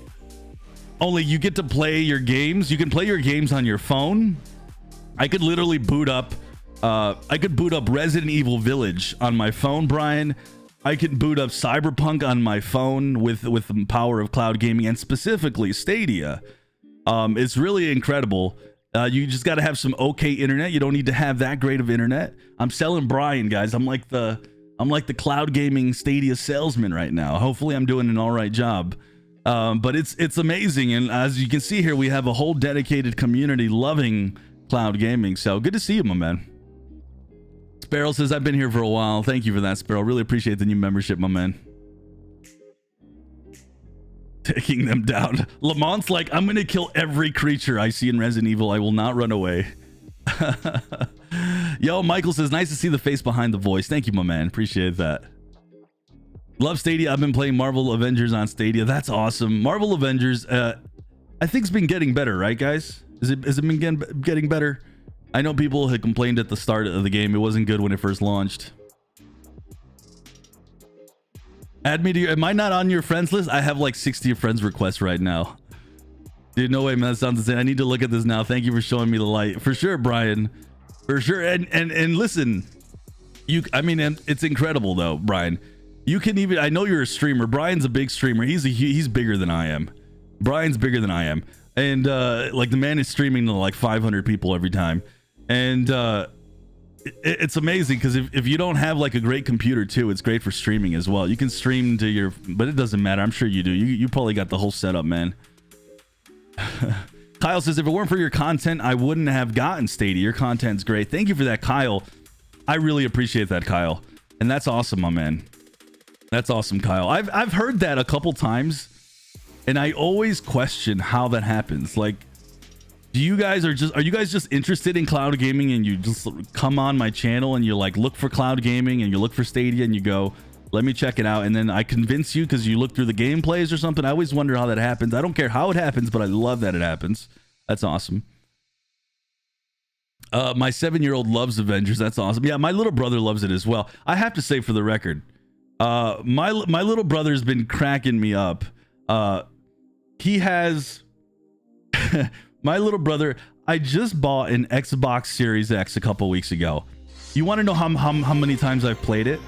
you get to play your games. You can play your games on your phone. I could literally boot up Resident Evil Village on my phone, Brian. I can boot up Cyberpunk on my phone with the power of cloud gaming, and specifically Stadia. It's really incredible. You just got to have some okay internet. You don't need to have that great of internet. I'm selling Brian, guys. I'm like the cloud gaming Stadia salesman right now. Hopefully I'm doing an all right job. But it's amazing, and as you can see here, we have a whole dedicated community loving cloud gaming. So good to see you, my man. Sparrow says, I've been here for a while. Thank you for that, Sparrow. Really appreciate the new membership, my man. Taking them down. Lamont's like, I'm gonna kill every creature I see in Resident Evil. I will not run away. Yo, Michael says, nice to see the face behind the voice. Thank you, my man. Appreciate that. Love Stadia. I've been playing Marvel Avengers on Stadia. That's awesome. Marvel Avengers, I think it's been getting better, right, guys? Has it been getting better? I know people had complained at the start of the game. It wasn't good when it first launched. Add me to your... Am I not on your friends list? I have like 60 friends requests right now. Dude, no way, man. That sounds insane. I need to look at this now. Thank you for showing me the light. For sure, Brian. For sure. And listen, I mean, it's incredible though, Brian. You can even... I know you're a streamer. Brian's a big streamer. He's bigger than I am. Brian's bigger than I am. And like the man is streaming to like 500 people every time. And it's amazing because if you don't have like a great computer too, it's great for streaming as well. You can stream to your, but it doesn't matter. I'm sure you do. You probably got the whole setup, man. Kyle says, if it weren't for your content, I wouldn't have gotten Stadia. Your content's great. Thank you for that, Kyle. I really appreciate that, Kyle. And that's awesome, my man. That's awesome, Kyle. I've heard that a couple times, and I always question how that happens. Like, are you guys just interested in cloud gaming and you just come on my channel and you like look for cloud gaming and you look for Stadia and you go, let me check it out, and then I convince you because you look through the gameplays or something? I always wonder how that happens. I don't care how it happens, but I love that it happens. That's awesome. My 7-year-old loves Avengers. That's awesome. Yeah, my little brother loves it as well. I have to say, for the record, my little brother's been cracking me up. He has... My little brother, I just bought an Xbox Series X a couple weeks ago. You want to know how many times I've played it?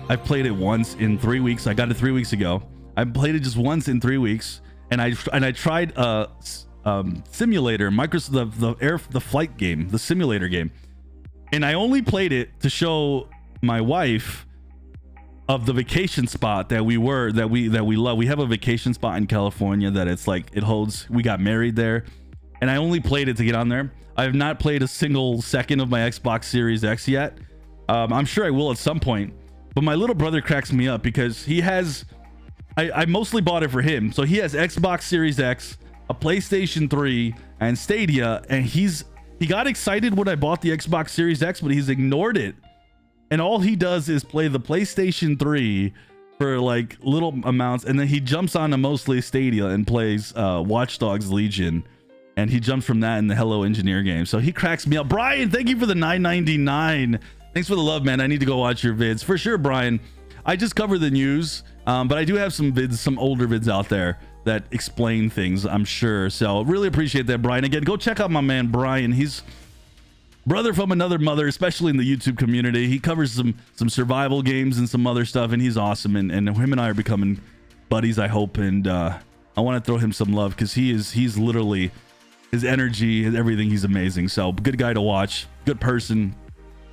I've played it once in 3 weeks. I got it 3 weeks ago. I played it just once in 3 weeks, and I tried simulator, Microsoft the flight game, the simulator game, and I only played it to show my wife of the vacation spot that we love. We have a vacation spot in California that it's like it holds. We got married there, and I only played it to get on there. I have not played a single second of my Xbox Series X yet. I'm sure I will at some point. But my little brother cracks me up because he has. I mostly bought it for him, so he has Xbox Series X, a PlayStation 3, and Stadia, and he got excited when I bought the Xbox Series X, but he's ignored it. And all he does is play the PlayStation 3 for like little amounts, and then he jumps onto mostly Stadia and plays Watch Dogs Legion, and he jumps from that in the Hello Engineer game. So he cracks me up. Brian, thank you for the $9.99. Thanks for the love, man. I need to go watch your vids for sure, Brian. I just cover the news, but I do have some vids, some older vids out there that explain things, I'm sure. So really appreciate that, Brian. Again, go check out my man Brian. He's brother from another mother, especially in the YouTube community. He covers some survival games and some other stuff, and he's awesome. And him and I are becoming buddies, I hope. And I want to throw him some love because he's literally, his energy, everything, he's amazing. So good guy to watch, good person.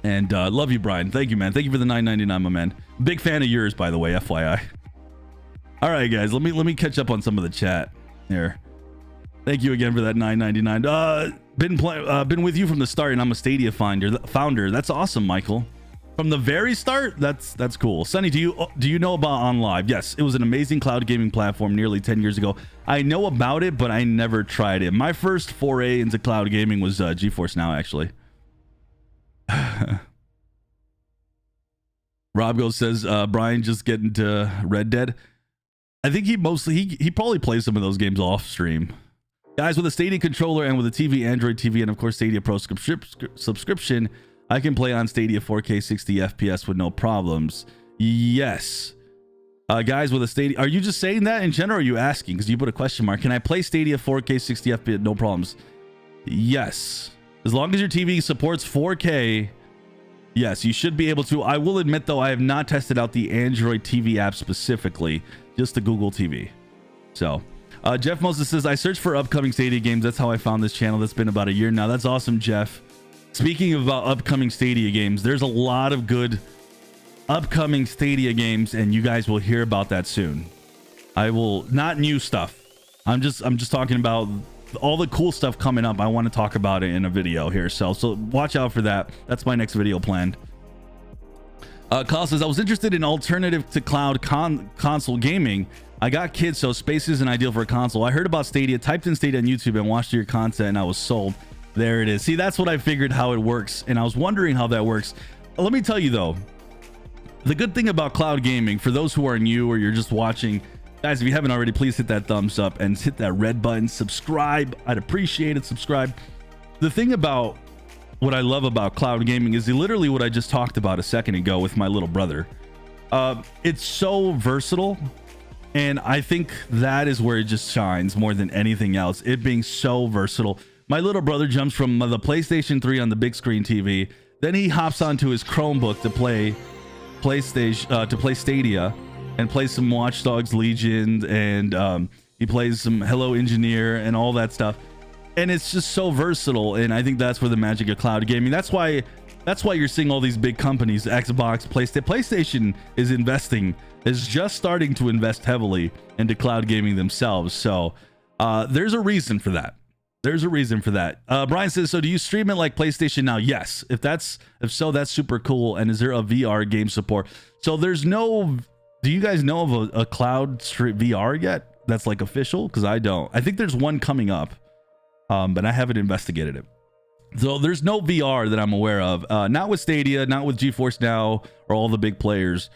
And love you, Brian. Thank you, man. Thank you for the $9.99, my man. Big fan of yours, by the way, FYI. All right, guys, let me catch up on some of the chat here. Thank you again for that $9.99. Been with you from the start, and I'm a Stadia founder. That's awesome, Michael. From the very start, that's cool. Sonny, do you know about OnLive? Yes, it was an amazing cloud gaming platform nearly 10 years ago. I know about it, but I never tried it. My first foray into cloud gaming was GeForce Now, actually. Rob Go says Brian just getting to Red Dead. I think he probably plays some of those games off stream. Guys, with a Stadia controller and with a TV, Android TV, and of course Stadia Pro subscription, I can play on Stadia 4K 60 FPS with no problems. Yes. Guys, with a Stadia, are you just saying that in general, or are you asking? Because you put a question mark. Can I play Stadia 4K 60 FPS? No problems. Yes. As long as your TV supports 4K, yes, you should be able to. I will admit, though, I have not tested out the Android TV app specifically, just the Google TV. So, Jeff Moses says, I searched for upcoming Stadia games. That's how I found this channel. That's been about a year now. That's awesome, Jeff. Speaking of upcoming Stadia games, there's a lot of good upcoming Stadia games, and you guys will hear about that soon. I will, not new stuff. I'm just talking about all the cool stuff coming up. I want to talk about it in a video here, so watch out for that. That's my next video planned. Kyle says, I was interested in alternative to cloud console gaming. I got kids, so space isn't ideal for a console. I heard about Stadia, typed in Stadia on YouTube, and watched your content, and I was sold. There it is. See, that's what I figured how it works, and I was wondering how that works. Let me tell you though, the good thing about cloud gaming, for those who are new or you're just watching, guys, if you haven't already, please hit that thumbs up and hit that red button. Subscribe. I'd appreciate it. Subscribe. The thing about what I love about cloud gaming is literally what I just talked about a second ago with my little brother. It's so versatile, and I think that is where it just shines more than anything else. It being so versatile. My little brother jumps from the PlayStation 3 on the big screen TV, then he hops onto his Chromebook to play Stadia and play some Watch Dogs Legion, and he plays some Hello Engineer and all that stuff, and it's just so versatile. And I think that's where the magic of cloud gaming, that's why you're seeing all these big companies, Xbox, PlayStation is just starting to invest heavily into cloud gaming themselves. So there's a reason for that. Brian says, so do you stream it like PlayStation Now? Yes. If so, that's super cool. And is there a VR game support? So there's no, do you guys know of a cloud VR yet? That's like official? Because I don't. I think there's one coming up, but I haven't investigated it. So there's no VR that I'm aware of. Not with Stadia, not with GeForce Now or all the big players.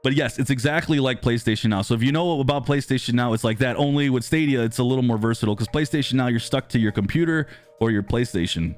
But yes, it's exactly like PlayStation Now. So if you know about PlayStation Now, it's like that. Only with Stadia, it's a little more versatile, because PlayStation Now, you're stuck to your computer or your PlayStation.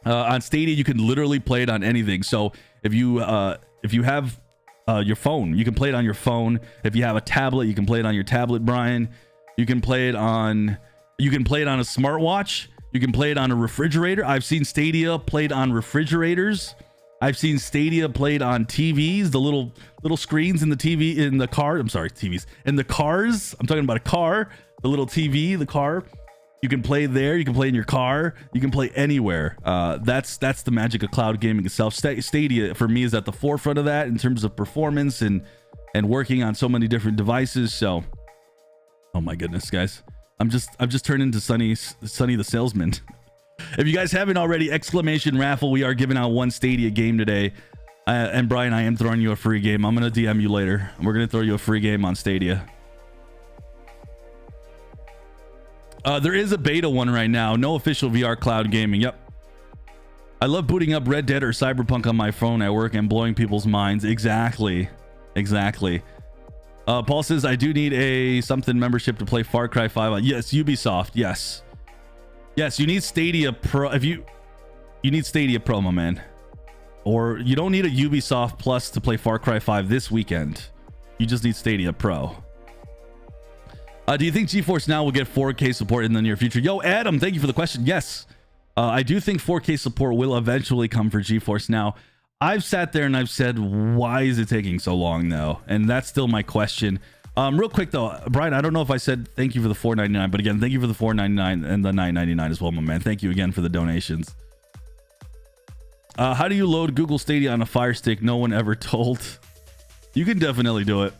On Stadia, you can literally play it on anything. So if you have your phone, you can play it on your phone. If you have a tablet, you can play it on your tablet, Brian. You can play it on a smartwatch. You can play it on a refrigerator. I've seen Stadia played on refrigerators. I've seen Stadia played on TVs, the little screens in the TV in the car. I'm sorry, TVs in the cars. I'm talking about a car, the little TV, the car. You can play there. You can play in your car. You can play anywhere. That's the magic of cloud gaming itself. Stadia for me is at the forefront of that in terms of performance and working on so many different devices. So, oh my goodness, guys, I've just turned into Sonny the salesman. If you guys haven't already, exclamation raffle. We are giving out one Stadia game today. And Brian, I am throwing you a free game. I'm going to DM you later. We're going to throw you a free game on Stadia. There is a beta one right now. No official VR cloud gaming. Yep. I love booting up Red Dead or Cyberpunk on my phone at work and blowing people's minds. Exactly. Paul says, I do need a something membership to play Far Cry 5 on. Yes, Ubisoft. Yes, you need Stadia Pro. You need Stadia Pro, my man. Or you don't need a Ubisoft Plus to play Far Cry 5 this weekend. You just need Stadia Pro. Do you think GeForce Now will get 4K support in the near future? Yo, Adam, thank you for the question. Yes, I do think 4K support will eventually come for GeForce Now. I've sat there and I've said, why is it taking so long though? And that's still my question. Real quick though, Brian, I don't know if I said thank you for the $4.99, but again, thank you for the $4.99 and the $9.99 as well, my man. Thank you again for the donations. How do you load Google Stadia on a Fire Stick? No one ever told. You can definitely do it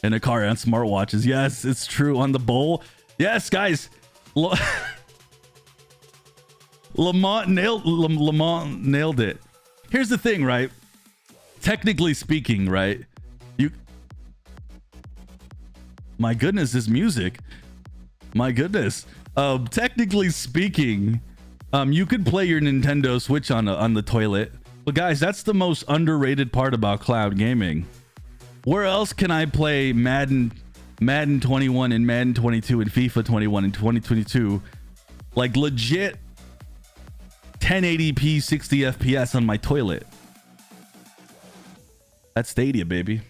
in a car and smartwatches. Yes, it's true. On the bowl. Yes, guys. Lamont nailed it. Here's the thing, right? Technically speaking, right? My goodness, this music. My goodness. Technically speaking, You could play your Nintendo Switch on the toilet. But guys, that's the most underrated part about cloud gaming. Where else can I play Madden 21 and Madden 22 and FIFA 21 and 2022? Like legit 1080p 60 FPS on my toilet. That's Stadia, baby.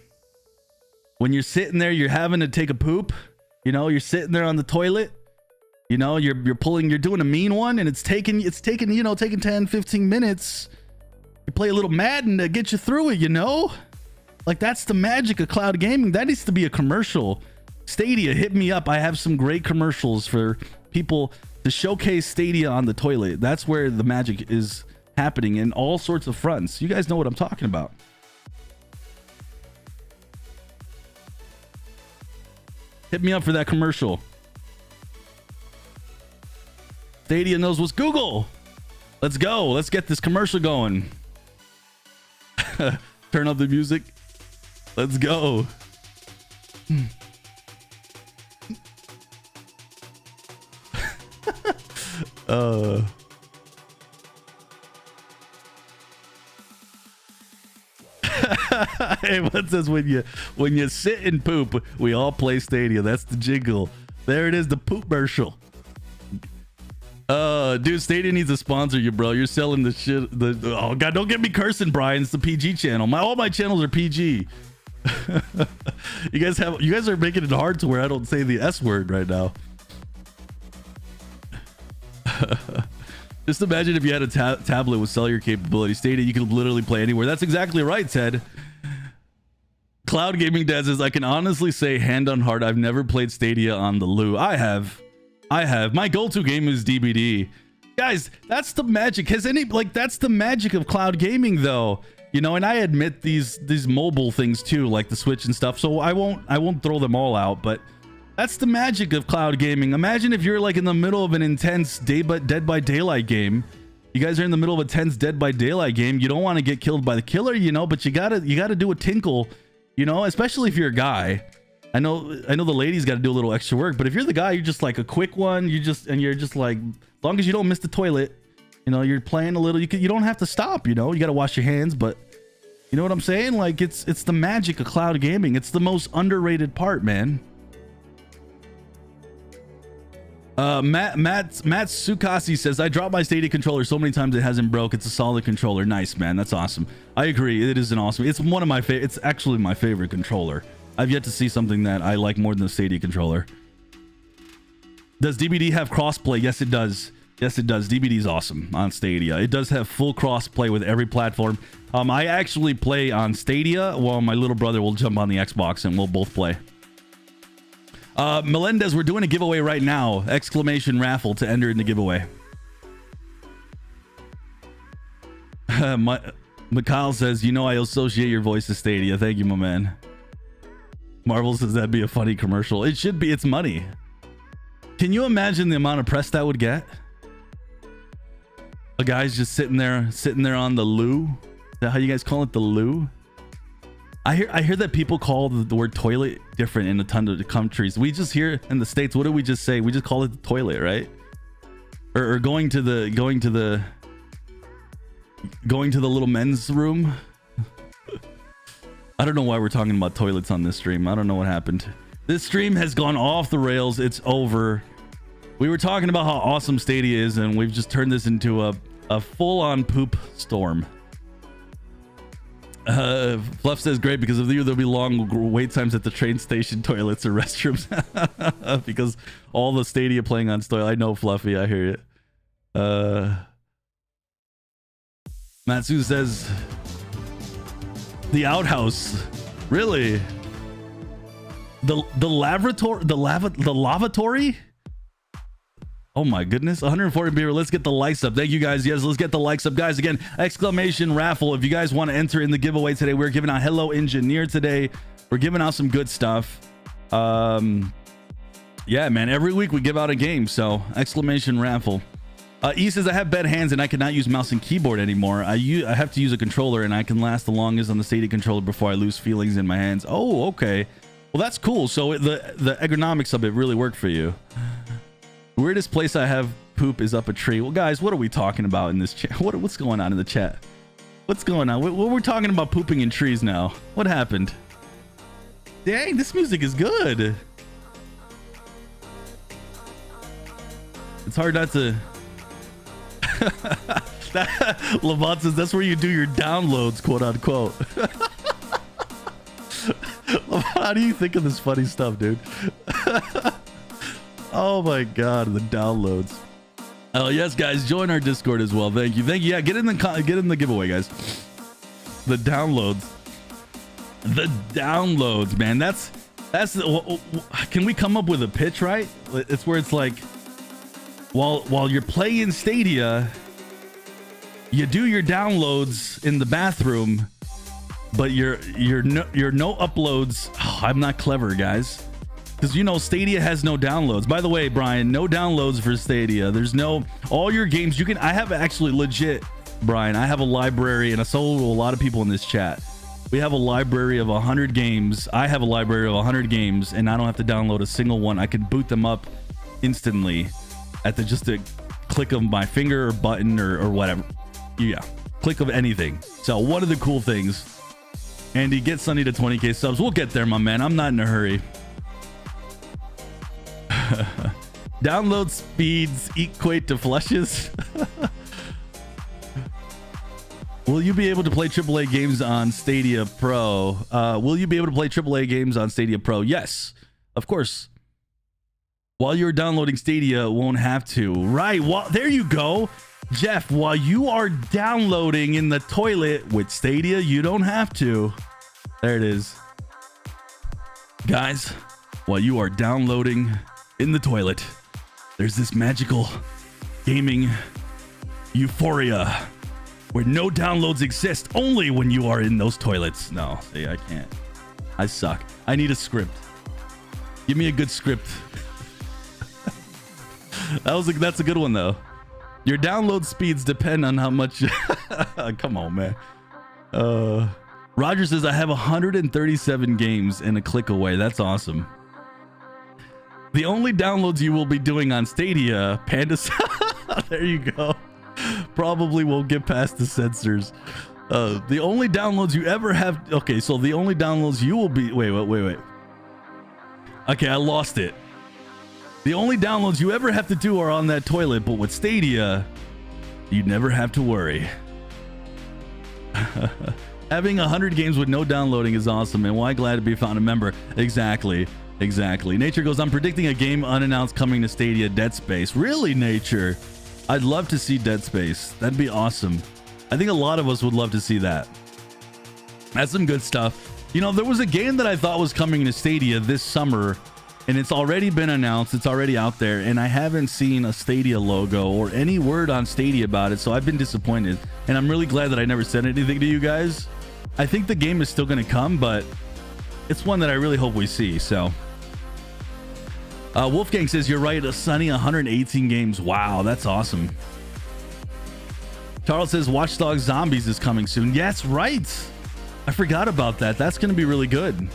When you're sitting there, you're having to take a poop, you know, you're sitting there on the toilet, you know, you're doing a mean one, and it's taking 10, 15 minutes. You play a little Madden to get you through it, you know? Like, that's the magic of cloud gaming. That needs to be a commercial. Stadia, hit me up. I have some great commercials for people to showcase Stadia on the toilet. That's where the magic is happening in all sorts of fronts. You guys know what I'm talking about. Hit me up for that commercial. Stadia knows what's Google. Let's go. Let's get this commercial going. Turn up the music. Let's go. Hey, what says when you sit and poop, we all play Stadia. That's the jingle. There it is, the poop commercial. Dude, Stadia needs to sponsor you, bro. You're selling the shit. Oh god, don't get me cursing, Brian. It's the PG channel. All my channels are PG. You guys are making it hard to where I don't say the S word right now. Just imagine if you had a tablet with cellular capability. Stadia, you could literally play anywhere. That's exactly right, Ted. Cloud Gaming Dad says, I can honestly say, hand on heart, I've never played Stadia on the Lou. I have. My go-to game is DBD. Guys, that's the magic. That's the magic of cloud gaming, though. You know, and I admit these mobile things too, like the Switch and stuff. So I won't throw them all out, but that's the magic of cloud gaming. Imagine if you're like in the middle of an intense Dead by Daylight game. You guys are in the middle of a tense Dead by Daylight game. You don't want to get killed by the killer, you know, but you gotta do a tinkle, you know, especially if you're a guy. I know the ladies got to do a little extra work, but if you're the guy, you're just like a quick one. You're just like, as long as you don't miss the toilet, you know, you're playing a little. You don't have to stop. You know, you got to wash your hands, but you know what I'm saying? Like it's the magic of cloud gaming. It's the most underrated part, man. Matt Sukasi says, I dropped my Stadia controller so many times it hasn't broke. It's a solid controller. Nice, man. That's awesome. I agree. It is an awesome. It's one of my favorite. It's actually my favorite controller. I've yet to see something that I like more than the Stadia controller. Does DBD have crossplay? Yes, it does. Yes, it does. DBD is awesome on Stadia. It does have full crossplay with every platform. I actually play on Stadia while my little brother will jump on the Xbox and we'll both play. Melendez, we're doing a giveaway right now. Exclamation raffle to enter in the giveaway. Mikhail says, you know I associate your voice to Stadia. Thank you, my man. Marvel says that'd be a funny commercial. It should be. It's money. Can you imagine the amount of press that would get? A guy's just sitting there on the loo. Is that how you guys call it, the loo? I hear that people call the word toilet different in a ton of countries. We just here in the States, what do we just say? We just call it the toilet, right? Or going to the little men's room. I don't know why we're talking about toilets on this stream. I don't know what happened. This stream has gone off the rails. It's over. We were talking about how awesome Stadia is, and we've just turned this into a full-on poop storm. Fluff says great because of you there'll be long wait times at the train station toilets or restrooms because all the Stadia playing on Stadia. I know, Fluffy, I hear it. Matsu says the outhouse, really? The lavatory? Oh my goodness, 140 beer. Let's get the likes up. Thank you guys. Yes, let's get the likes up, guys. Again, exclamation raffle. If you guys want to enter in the giveaway today, we're giving out Hello Engineer today. We're giving out some good stuff. Yeah, man, every week we give out a game, so exclamation raffle. E says, I have bad hands and I cannot use mouse and keyboard anymore. I have to use a controller and I can last the longest on the Stadia controller before I lose feelings in my hands. Oh, okay. Well, that's cool. So the ergonomics of it really worked for you. Weirdest place I have poop is up a tree. Well, guys, what are we talking about in this chat? What's going on in the chat? What's going on? We're talking about pooping in trees now. What happened? Dang, this music is good. It's hard not to. Levant says that's where you do your downloads, quote unquote. How do you think of this funny stuff, dude? Oh my god, the downloads. Oh yes, guys, join our Discord as well. Thank you. Yeah, get in the giveaway, guys. The downloads, man. That's can we come up with a pitch, right? It's where it's like, while you're playing Stadia, you do your downloads in the bathroom, but your no uploads. Oh, I'm not clever, guys, because you know Stadia has no downloads. By the way, Brian, no downloads for Stadia. There's no, all your games you can. I have actually legit, Brian. I have a library, and so do a lot of people in this chat. We have a library of 100 games. I have a library of 100 games, and I don't have to download a single one. I can boot them up instantly at just a click of my finger or button or whatever. Yeah, click of anything. So one of the cool things. Andy, get Sunny to 20k subs. We'll get there, my man. I'm not in a hurry. Download speeds equate to flushes. Will you be able to play AAA games on Stadia Pro? Will you be able to play AAA games on Stadia Pro? Yes, of course. While you're downloading Stadia, won't have to. Right. Well, there you go. Jeff, while you are downloading in the toilet with Stadia, you don't have to. There it is. Guys, while you are downloading in the toilet, there's this magical gaming euphoria where no downloads exist, only when you are in those toilets. No, see, I can't. I suck. I need a script. Give me a good script. That's a good one, though. Your download speeds depend on how much. Come on, man. Roger says I have 137 games and a click away. That's awesome. The only downloads you will be doing on Stadia, Panda. There you go. Probably won't get past the censors. The only downloads you ever have. Okay, so the only downloads you will be. Wait. Okay, I lost it. The only downloads you ever have to do are on that toilet, but with Stadia, you never have to worry. Having 100 games with no downloading is awesome, and why glad to be found a member. Exactly. Nature goes, I'm predicting a game unannounced coming to Stadia, Dead Space. Really, Nature? I'd love to see Dead Space. That'd be awesome. I think a lot of us would love to see that. That's some good stuff. You know, there was a game that I thought was coming to Stadia this summer, and it's already been announced. It's already out there, and I haven't seen a Stadia logo or any word on Stadia about it, so I've been disappointed. And I'm really glad that I never said anything to you guys. I think the game is still going to come, but it's one that I really hope we see. So Wolfgang says, you're right, Sunny, 118 games. Wow, that's awesome. Charles says, Watch Dogs Zombies is coming soon. Yes, right. I forgot about that. That's going to be really good.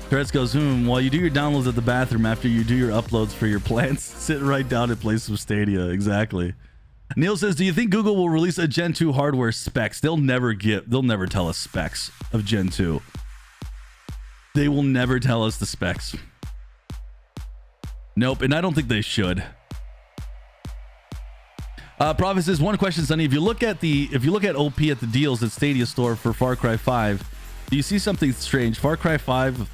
Tourette's goes, while you do your downloads at the bathroom after you do your uploads for your plants, sit right down and play some Stadia. Exactly. Neil says, do you think Google will release a Gen 2 hardware specs? They'll never tell us specs of Gen 2. They will never tell us the specs. Nope, and I don't think they should. Prophet says, one question, Sonny. If you look at OP at the deals at Stadia store for Far Cry 5, do you see something strange? Far Cry 5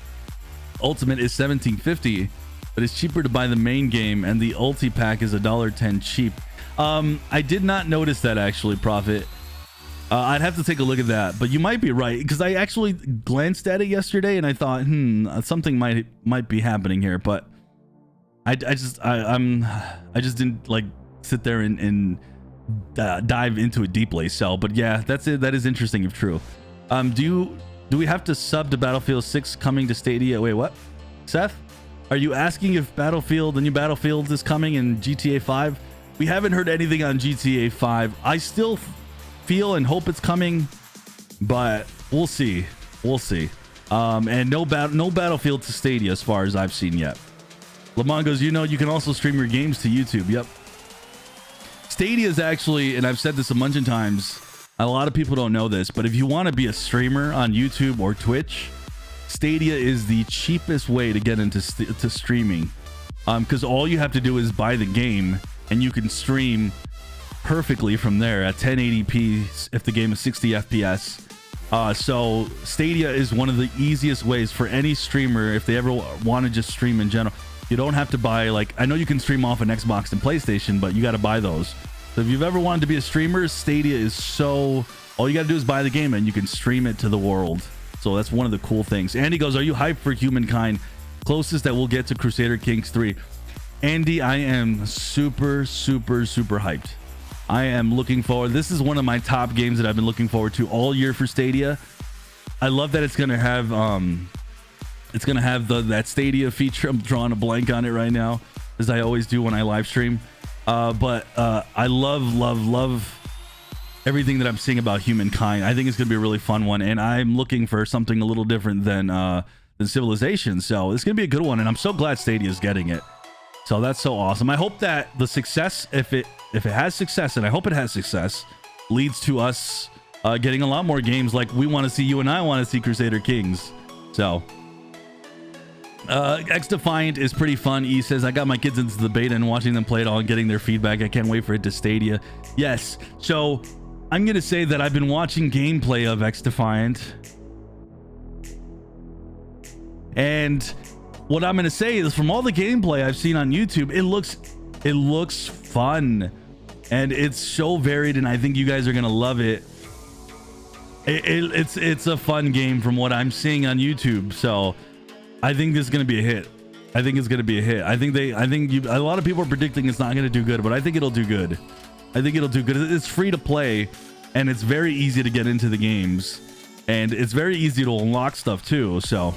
Ultimate is $17.50, but it's cheaper to buy the main game, and the Ulti pack is $1.10 cheap. I did not notice that, actually, Prophet. I'd have to take a look at that, but you might be right, because I actually glanced at it yesterday and I thought, something might be happening here, but I just didn't like sit there and dive into it deeply. So, but yeah, that's it. That is interesting if true. Do we have to sub to Battlefield 6 coming to Stadia? Wait, what? Seth, are you asking if the new Battlefield is coming in GTA 5? We haven't heard anything on GTA 5. I still feel and hope it's coming, but we'll see. And no Battlefield to Stadia as far as I've seen yet. Lamont goes, you know, you can also stream your games to YouTube. Yep. Stadia is actually, and I've said this a bunch of times, a lot of people don't know this, but if you want to be a streamer on YouTube or Twitch, Stadia is the cheapest way to get into to streaming, because all you have to do is buy the game and you can stream perfectly from there at 1080p if the game is 60 FPS. So Stadia is one of the easiest ways for any streamer if they ever want to just stream in general. You don't have to buy, like, I know you can stream off an Xbox and PlayStation, but you got to buy those. So if you've ever wanted to be a streamer, Stadia is so, all you got to do is buy the game and you can stream it to the world. So that's one of the cool things. Andy goes, are you hyped for Humankind? Closest that we'll get to Crusader Kings 3. Andy, I am super hyped. I am looking forward. This is one of my top games that I've been looking forward to all year for Stadia. I love that it's going to have that Stadia feature. I'm drawing a blank on it right now, as I always do when I live stream. But I love everything that I'm seeing about Humankind. I think it's going to be a really fun one, and I'm looking for something a little different than Civilization. So it's going to be a good one, and I'm so glad Stadia is getting it. So that's so awesome. I hope that the success, if it has success, and I hope it has success, leads to us getting a lot more games like we want to see. You and I want to see Crusader Kings. So X Defiant is pretty fun. He says, I got my kids into the beta and watching them play it all and getting their feedback. I can't wait for it to Stadia. Yes. So I'm going to say that I've been watching gameplay of X Defiant. And what I'm going to say is, from all the gameplay I've seen on YouTube, it looks fun. And it's so varied, and I think you guys are going to love it. It's a fun game from what I'm seeing on YouTube. So I think this is going to be a hit. I think it's going to be a hit. I think a lot of people are predicting it's not going to do good, but I think it'll do good. I think it'll do good. It's free to play, and it's very easy to get into the games, and it's very easy to unlock stuff too. So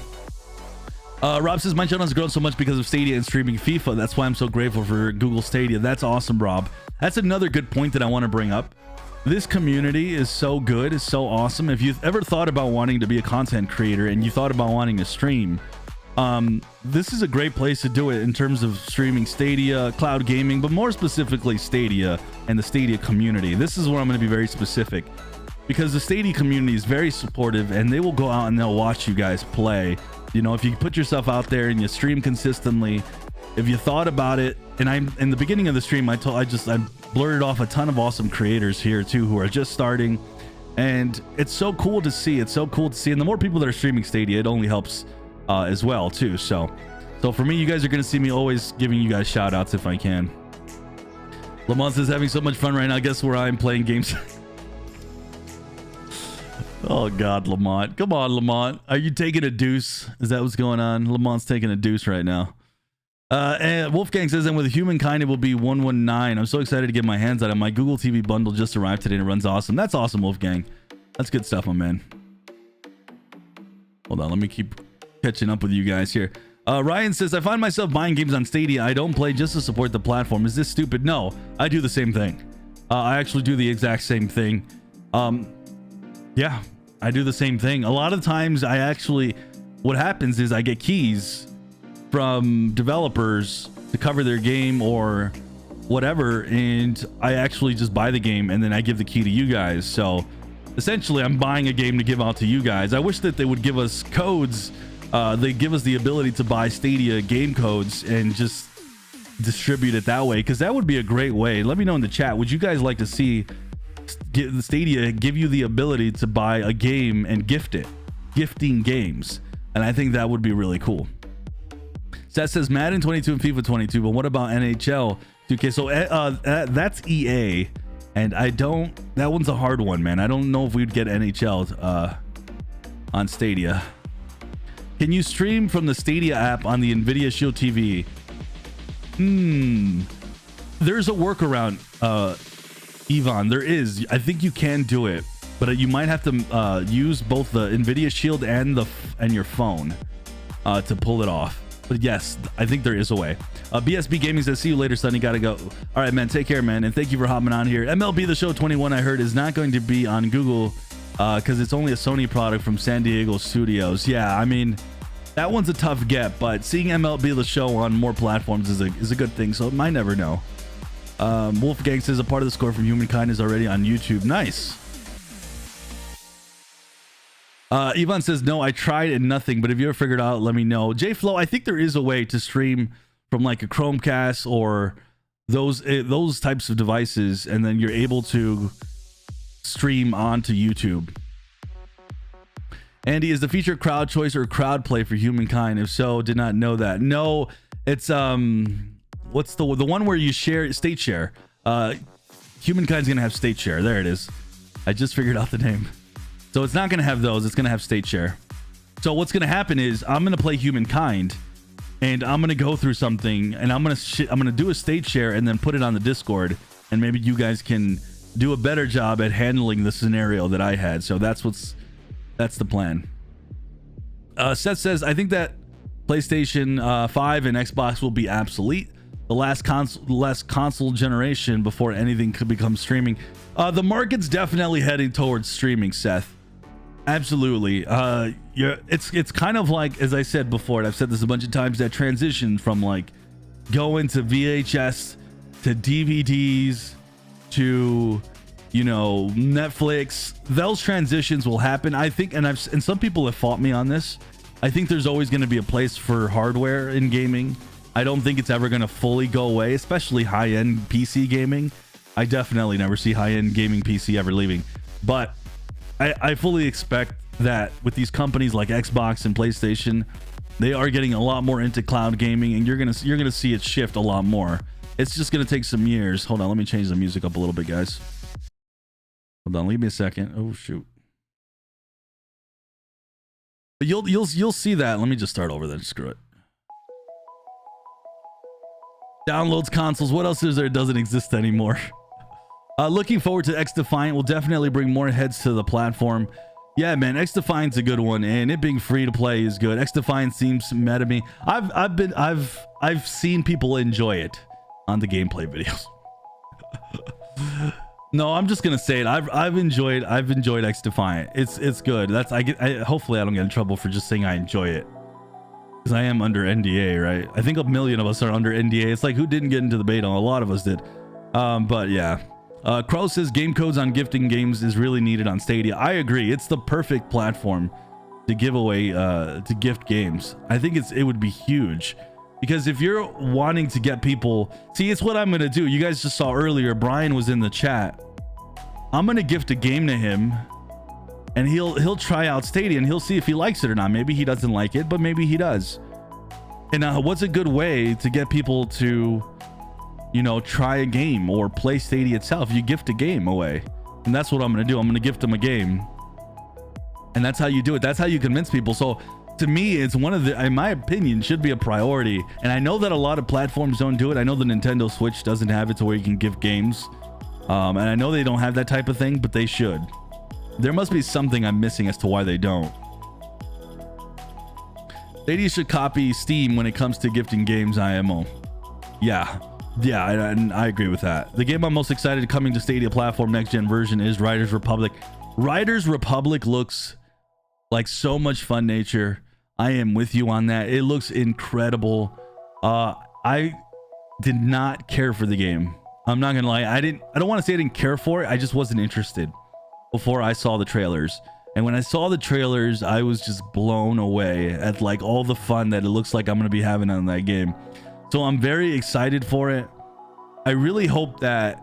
Rob says, my channel has grown so much because of Stadia and streaming FIFA. That's why I'm so grateful for Google Stadia. That's awesome, Rob. That's another good point that I want to bring up. This community is so good. It's so awesome. If you've ever thought about wanting to be a content creator and you thought about wanting to stream, this is a great place to do it in terms of streaming Stadia, cloud gaming, but more specifically Stadia and the Stadia community. This is where I'm going to be very specific, because the Stadia community is very supportive, and they will go out and they'll watch you guys play. You know, if you put yourself out there and you stream consistently, if you thought about it, and I'm in the beginning of the stream, I blurted off a ton of awesome creators here too who are just starting, and it's so cool to see. It's so cool to see, and the more people that are streaming Stadia, it only helps as well too. So for me, you guys are going to see me always giving you guys shout outs if I can. Lamont says, having so much fun right now. Guess where I'm playing games. Oh God, Lamont. Come on, Lamont. Are you taking a deuce? Is that what's going on? Lamont's taking a deuce right now. And Wolfgang says, and with Humankind, it will be 119. I'm so excited to get my hands on it. My Google TV bundle just arrived today and it runs awesome. That's awesome, Wolfgang. That's good stuff, my man. Hold on, let me keep catching up with you guys here. Ryan says, I find myself buying games on Stadia. I don't play just to support the platform. Is this stupid? No, I do the same thing. I actually do the exact same thing. Yeah, I do the same thing. A lot of times what happens is I get keys from developers to cover their game or whatever, and I actually just buy the game and then I give the key to you guys. So essentially I'm buying a game to give out to you guys. I wish that they would give us codes. They give us the ability to buy Stadia game codes and just distribute it that way, because that would be a great way. Let me know in the chat, would you guys like to see Stadia give you the ability to buy a game and gift it? Gifting games. And I think that would be really cool. Seth says Madden 22 and FIFA 22, but what about NHL 2K? So that's EA, and that one's a hard one, man. I don't know if we'd get NHL on Stadia. Can you stream from the Stadia app on the Nvidia Shield TV? There's a workaround, Yvonne. There is. I think you can do it, but you might have to use both the Nvidia Shield and your phone to pull it off. But yes, I think there is a way. BSB Gaming says, see you later, son. You gotta go. All right, man. Take care, man. And thank you for hopping on here. MLB The Show 21, I heard, is not going to be on Google because it's only a Sony product from San Diego Studios. Yeah, I mean, That one's a tough get, but seeing MLB The Show on more platforms is a good thing, so it might never know. Wolfgang says a part of the score from Humankind is already on YouTube. Nice. Yvonne says, no, I tried and nothing, but if you ever figured out, let me know. JFlow, I think there is a way to stream from like a Chromecast or those types of devices, and then you're able to stream onto YouTube. Andy, is the feature crowd choice or crowd play for Humankind? If so, did not know that. No, it's what's the one where you share state share? Humankind's gonna have state share. There it is. I just figured out the name. So it's not gonna have those. It's gonna have state share. So what's gonna happen is I'm gonna play Humankind, and I'm gonna go through something, and I'm gonna do a state share and then put it on the Discord, and maybe you guys can do a better job at handling the scenario that I had. So that's the plan. Seth says, I think that PlayStation 5 and Xbox will be obsolete. The last console generation before anything could become streaming. The market's definitely heading towards streaming, Seth. Absolutely. It's kind of like, as I said before, and I've said this a bunch of times, that transition from like going to VHS to DVDs to, you know, Netflix. Those transitions will happen, I think, and some people have fought me on this. I think there's always going to be a place for hardware in gaming. I don't think it's ever going to fully go away, especially high-end PC gaming. I definitely never see high-end gaming PC ever leaving, but I fully expect that with these companies like Xbox and PlayStation, they are getting a lot more into cloud gaming, and you're gonna see it shift a lot more. It's just gonna take some years. Hold on, let me change the music up a little bit, guys. Hold on, leave me a second. Oh shoot. But you'll see that. Let me just start over then. Screw it. Downloads consoles. What else is there that doesn't exist anymore? Looking forward to X Defiant. Will definitely bring more heads to the platform. Yeah, man, X Defiant's a good one, and it being free to play is good. X Defiant seems meta to me. I've seen people enjoy it on the gameplay videos. No, I'm just gonna say it. I've enjoyed X Defiant. It's good. Hopefully I don't get in trouble for just saying I enjoy it, because I am under NDA, right? I think a million of us are under NDA. It's like, who didn't get into the beta? A lot of us did. But yeah. Crow says game codes on gifting games is really needed on Stadia. I agree. It's the perfect platform to give away, to gift games. I think it would be huge, because if you're wanting to get people, see, it's what I'm gonna do. You guys just saw earlier, Brian was in the chat. I'm gonna gift a game to him, and he'll try out Stadia, and he'll see if he likes it or not. Maybe he doesn't like it, but maybe he does. And what's a good way to get people to, you know, try a game or play Stadia itself? You gift a game away, and that's what I'm gonna do. I'm gonna gift them a game, and that's how you do it. That's how you convince people. So to me, it's one of the, in my opinion, should be a priority. And I know that a lot of platforms don't do it. I know the Nintendo Switch doesn't have it to where you can gift games, and I know they don't have that type of thing, but they should. There must be something I'm missing as to why they don't. Stadia should copy Steam when it comes to gifting games. IMO. Yeah, I agree with that. The game I'm most excited coming to Stadia platform next gen version is Riders Republic. Riders Republic looks like so much fun nature. I am with you on that. It looks incredible. I did not care for the game. I'm not gonna lie. I don't want to say I didn't care for it. I just wasn't interested before I saw the trailers. And when I saw the trailers, I was just blown away at like all the fun that it looks like I'm gonna be having on that game. So I'm very excited for it. I really hope that,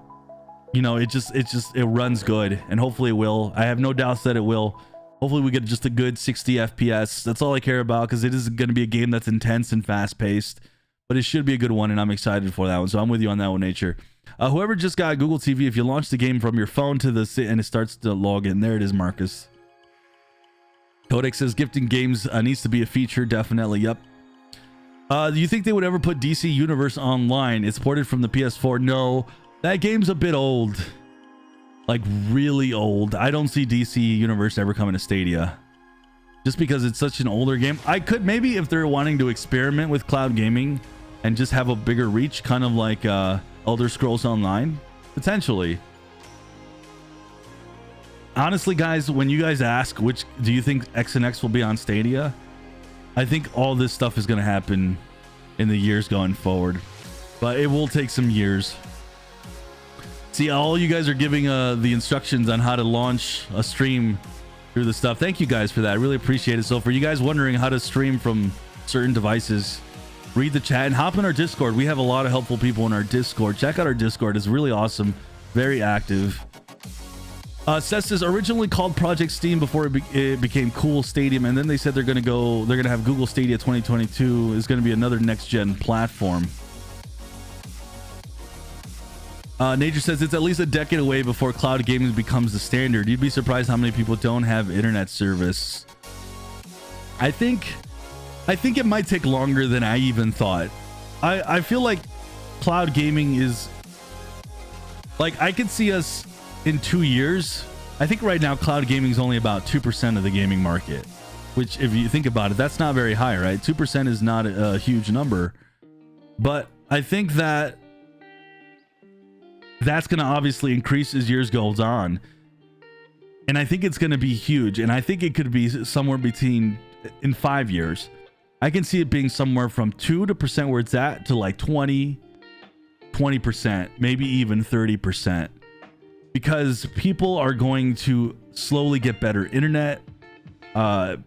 you know, it runs good, and hopefully it will. I have no doubts that it will. Hopefully we get just a good 60 FPS. That's all I care about, because it is going to be a game that's intense and fast paced, but it should be a good one, and I'm excited for that one. So I'm with you on that one, Nature. Whoever just got Google TV, if you launch the game from your phone to and it starts to log in, there it is, Marcus. Kodak says gifting games needs to be a feature. Definitely. Yep. Do you think they would ever put DC Universe online? It's ported from the PS4. No, that game's a bit old, like really old. I don't see DC Universe ever coming to Stadia, just because it's such an older game. I could maybe, if they're wanting to experiment with cloud gaming and just have a bigger reach, kind of like Elder Scrolls Online, potentially. Honestly, guys, when you guys ask which do you think X and X will be on Stadia, I think all this stuff is going to happen in the years going forward, but it will take some years. See, all you guys are giving the instructions on how to launch a stream through the stuff. Thank you guys for that. I really appreciate it. So for you guys wondering how to stream from certain devices, read the chat and hop in our Discord. We have a lot of helpful people in our Discord. Check out our Discord. It's really awesome, very active. Seth says originally called Project Steam before it became Cool Stadium, and then they said they're gonna have Google Stadia 2022 is gonna be another next gen platform. Nature says it's at least a decade away before cloud gaming becomes the standard. You'd be surprised how many people don't have internet service. I think it might take longer than I even thought. I feel like cloud gaming is like, I could see us in 2 years. I think right now cloud gaming is only about 2% of the gaming market, which if you think about it, that's not very high, right? 2% is not a huge number, but I think that that's going to obviously increase as years goes on. And I think it's going to be huge. And I think it could be somewhere between, in 5 years, I can see it being somewhere from 2% where it's at to like 20%, maybe even 30%. Because people are going to slowly get better internet.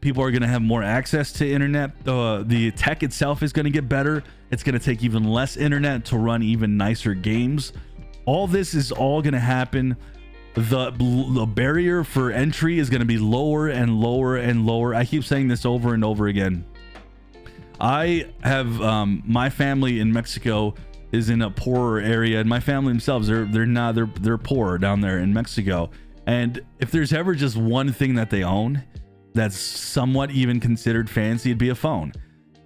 People are going to have more access to internet. The tech itself is going to get better. It's going to take even less internet to run even nicer games. All this is all going to happen. The barrier for entry is going to be lower and lower and lower. I keep saying this over and over again. I have my family in Mexico is in a poorer area, and my family themselves, they're poor down there in Mexico. And if there's ever just one thing that they own that's somewhat even considered fancy, it'd be a phone.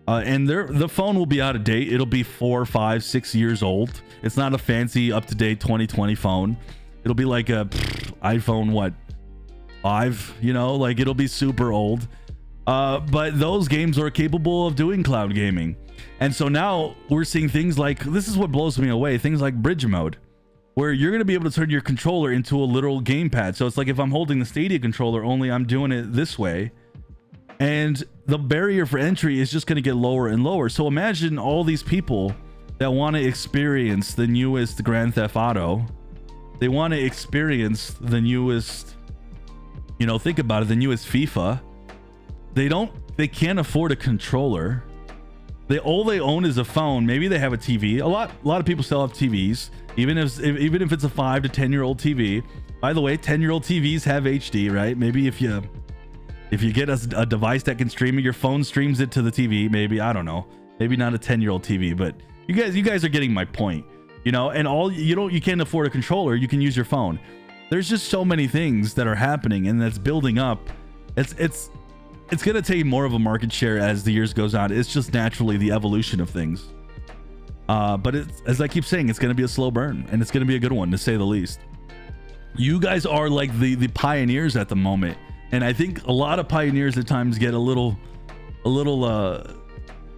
And the phone will be out of date. It'll be 4, 5, 6 years old. It's not a fancy up-to-date 2020 phone. It'll be like a iPhone 5, you know, like it'll be super old. But those games are capable of doing cloud gaming. And so now we're seeing things like, this is what blows me away, things like bridge mode, where you're going to be able to turn your controller into a literal gamepad. So it's like if I'm holding the Stadia controller, only I'm doing it this way. And the barrier for entry is just going to get lower and lower. So imagine all these people that want to experience the newest Grand Theft Auto. They want to experience the newest, you know, think about it, the newest FIFA. They can't afford a controller. All they own is a phone. Maybe they have a TV. A lot of people still have TVs, even if it's a 5 to 10-year-old TV. By the way, 10-year-old TVs have HD, right? Maybe if you get a device that can stream it, your phone streams it to the TV. Maybe, I don't know. Maybe not a 10-year-old TV, but you guys are getting my point, you know. And you can't afford a controller. You can use your phone. There's just so many things that are happening and that's building up. It's going to take more of a market share as the years goes on. It's just naturally the evolution of things. But as I keep saying, it's going to be a slow burn, and it's going to be a good one, to say the least. You guys are like the pioneers at the moment. And I think a lot of pioneers at times get a little,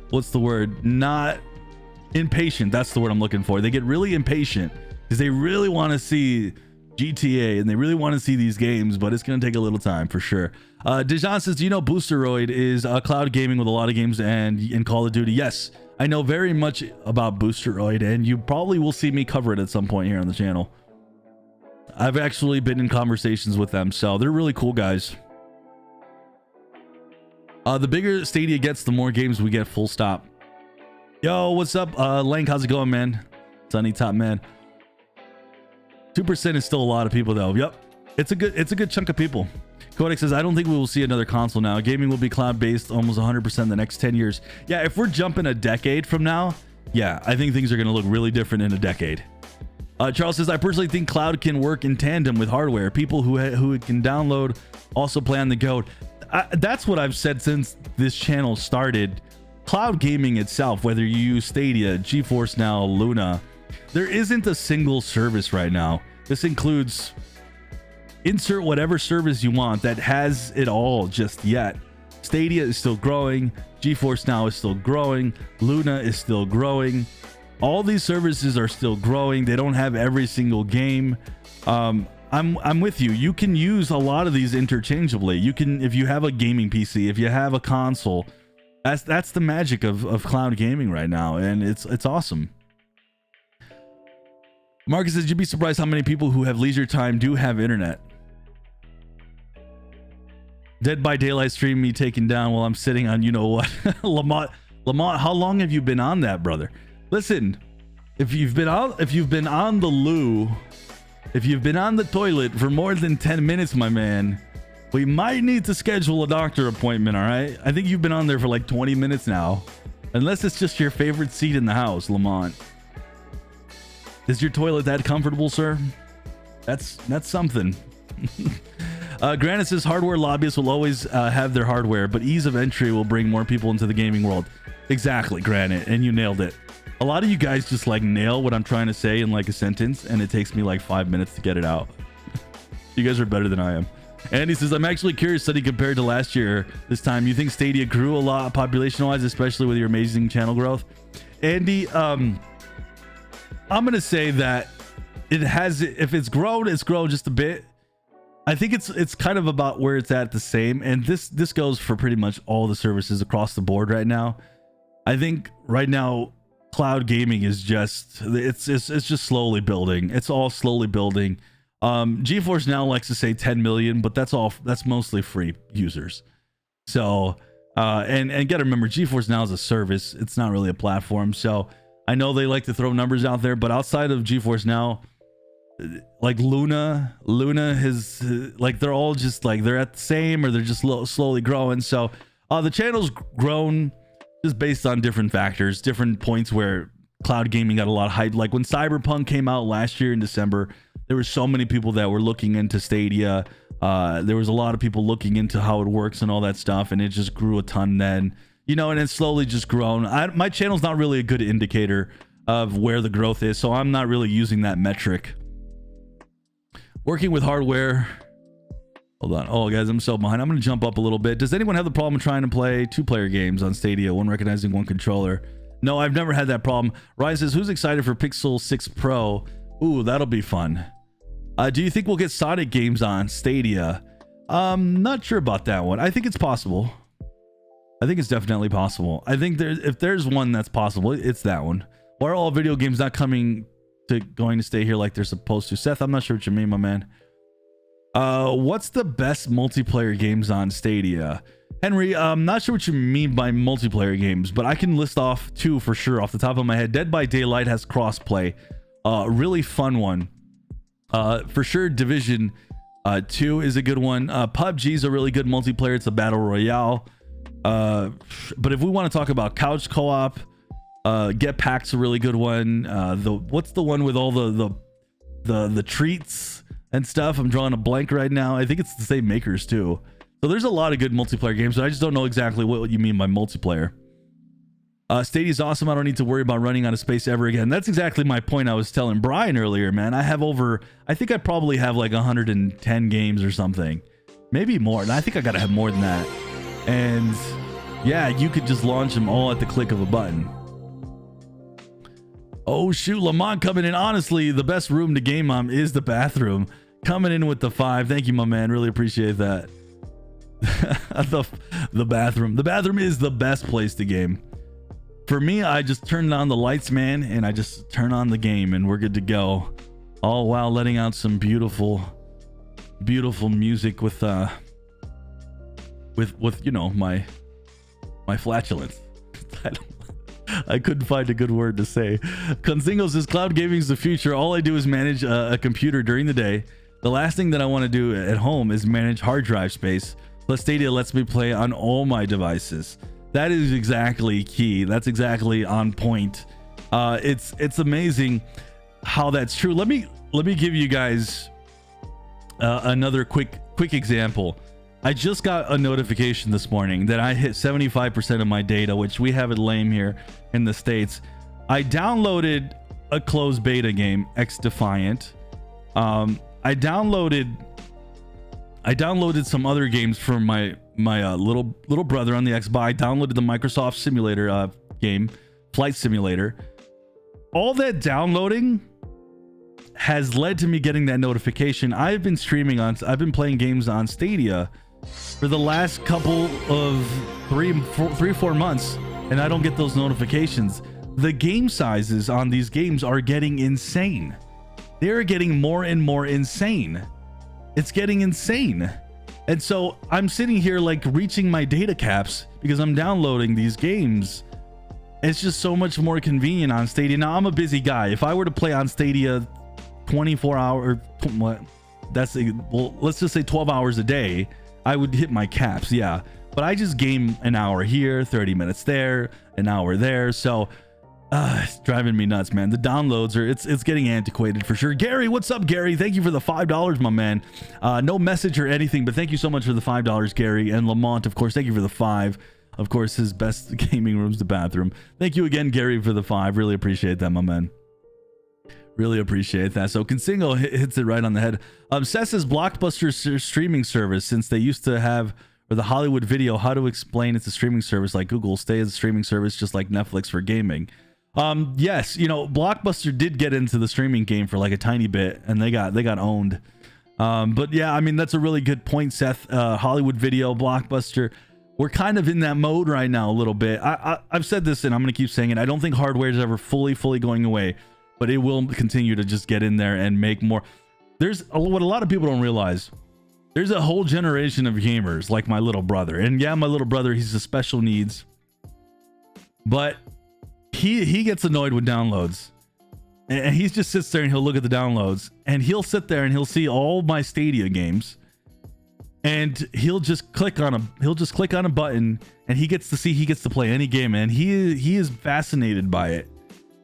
what's the word? Not impatient. That's the word I'm looking for. They get really impatient because they really want to see GTA and they really want to see these games, but it's going to take a little time for sure. Dijon says, do you know Boosteroid is cloud gaming with a lot of games and in Call of Duty? Yes, I know very much about Boosteroid, and you probably will see me cover it at some point here on the channel. I've actually been in conversations with them, so they're really cool guys. The bigger Stadia gets, the more games we get, full stop. Yo, what's up? Lank, how's it going, man? Sunny top man. 2% is still a lot of people though. Yep. It's a good chunk of people. Kodak says, I don't think we will see another console now. Gaming will be cloud-based almost 100% in the next 10 years. Yeah, if we're jumping a decade from now, yeah, I think things are going to look really different in a decade. Charles says, I personally think cloud can work in tandem with hardware. People who can download also play on the go. That's what I've said since this channel started. Cloud gaming itself, whether you use Stadia, GeForce Now, Luna, there isn't a single service right now. This includes insert whatever service you want that has it all just yet. Stadia is still growing. GeForce Now is still growing. Luna is still growing. All these services are still growing. They don't have every single game. I'm with you. You can use a lot of these interchangeably. You can, if you have a gaming PC, if you have a console, That's the magic of cloud gaming right now, and it's awesome. Marcus says, you'd be surprised how many people who have leisure time do have internet. Dead by Daylight stream me taken down while I'm sitting on you know what. Lamont, how long have you been on that, brother? Listen, if you've been on the loo, if you've been on the toilet for more than 10 minutes, my man, we might need to schedule a doctor appointment, all right? I think you've been on there for like 20 minutes now. Unless it's just your favorite seat in the house, Lamont. Is your toilet that comfortable, sir? That's something. Granite says hardware lobbyists will always have their hardware, but ease of entry will bring more people into the gaming world. Exactly, Granite, and you nailed it. A lot of you guys just like nail what I'm trying to say in like a sentence, and it takes me like 5 minutes to get it out. You guys are better than I am. Andy says, I'm actually curious, study compared to last year this time. You think Stadia grew a lot population-wise, especially with your amazing channel growth? Andy, I'm going to say that it has, if it's grown just a bit. I think it's kind of about where it's at the same. And this goes for pretty much all the services across the board right now. I think right now, cloud gaming is just, it's just slowly building. It's all slowly building. GeForce Now likes to say 10 million, but that's mostly free users. So, and gotta remember, GeForce Now is a service. It's not really a platform. So I know they like to throw numbers out there, but outside of GeForce Now, like Luna has like, they're all just like, they're at the same, or they're just slowly growing. So, the channel's grown just based on different factors, different points where cloud gaming got a lot of hype. Like when Cyberpunk came out last year in December, there were so many people that were looking into Stadia. There was a lot of people looking into how it works and all that stuff, and it just grew a ton then, you know, and it's slowly just grown. My channel's not really a good indicator of where the growth is, so I'm not really using that metric. Working with hardware. Hold on. Oh, guys, I'm so behind. I'm going to jump up a little bit. Does anyone have the problem of trying to play two-player games on Stadia, one recognizing one controller? No, I've never had that problem. Ryan says, who's excited for Pixel 6 Pro? Ooh, that'll be fun. Do you think we'll get Sonic games on Stadia? Not sure about that one. I think it's possible. I think it's definitely possible. I think if there's one that's possible, it's that one. Why are all video games not going to stay here like they're supposed to? Seth, I'm not sure what you mean, my man. What's the best multiplayer games on Stadia? Henry, I'm not sure what you mean by multiplayer games, but I can list off two for sure off the top of my head. Dead by Daylight has crossplay. Really fun one. For sure, Division 2 is a good one. PUBG is a really good multiplayer. It's a battle royale. But if we want to talk about couch co-op, Get Pack's a really good one. What's the one with all the treats and stuff? I'm drawing a blank right now. I think it's the same makers too. So there's a lot of good multiplayer games, but I just don't know exactly what you mean by multiplayer. Stadia's awesome. I don't need to worry about running out of space ever again. That's exactly my point I was telling Brian earlier, man. I think I probably have like 110 games or something, maybe more. And I think I gotta have more than that. And yeah, you could just launch them all at the click of a button. Oh shoot, Lamont coming in. Honestly, the best room to game on is the bathroom. Coming in with the 5. Thank you, my man. Really appreciate that. the bathroom is the best place to game. For me, I just turn on the lights, man, and I just turn on the game and we're good to go. All while letting out some beautiful music with you know, my flatulence. I couldn't find a good word to say. Conzingo says cloud gaming is the future. All I do is manage a computer during the day. The last thing that I want to do at home is manage hard drive space. Plus Stadia lets me play on all my devices. That is exactly key. That's exactly on point. It's amazing how that's true. Let me give you guys another quick example. I just got a notification this morning that I hit 75% of my data, which we have it lame here in the States. I downloaded a closed beta game, X Defiant. I downloaded some other games from my little brother on the Xbox. I downloaded the Microsoft Simulator game, Flight Simulator. All that downloading has led to me getting that notification. I've been playing games on Stadia for the last couple of 4 months, and I don't get those notifications. The game sizes on these games are getting insane. They're getting more and more insane. It's getting insane. And so I'm sitting here like reaching my data caps because I'm downloading these games. It's just so much more convenient on Stadia. Now, I'm a busy guy. If I were to play on Stadia 24 hours, what? Well, let's just say 12 hours a day, I would hit my caps, yeah. But I just game an hour here, 30 minutes there, an hour there. So it's driving me nuts, man. The downloads are, it's getting antiquated for sure. Gary, what's up, Gary? Thank you for the $5, my man. No message or anything, but thank you so much for the $5, Gary. And Lamont, of course, thank you for the 5. Of course, his best gaming room's the bathroom. Thank you again, Gary, for the 5. Really appreciate that, my man. Really appreciate that. So Consingo hits it right on the head. Says Blockbuster streaming service, since they used to have, or the Hollywood Video, how to explain it's a streaming service like Google, stay as a streaming service just like Netflix for gaming. Yes, you know, Blockbuster did get into the streaming game for like a tiny bit, and they got owned. But yeah, I mean, that's a really good point, Seth. Hollywood Video, Blockbuster, we're kind of in that mode right now a little bit. I've said this, and I'm going to keep saying it. I don't think hardware is ever fully going away, but it will continue to just get in there and make more. There's what a lot of people don't realize. There's a whole generation of gamers like my little brother. And yeah, my little brother, he's a special needs, but he gets annoyed with downloads, and he just sits there and he'll look at the downloads, and he'll sit there and he'll see all my Stadia games, and he'll just click on a button, and he gets to play any game, and he is fascinated by it.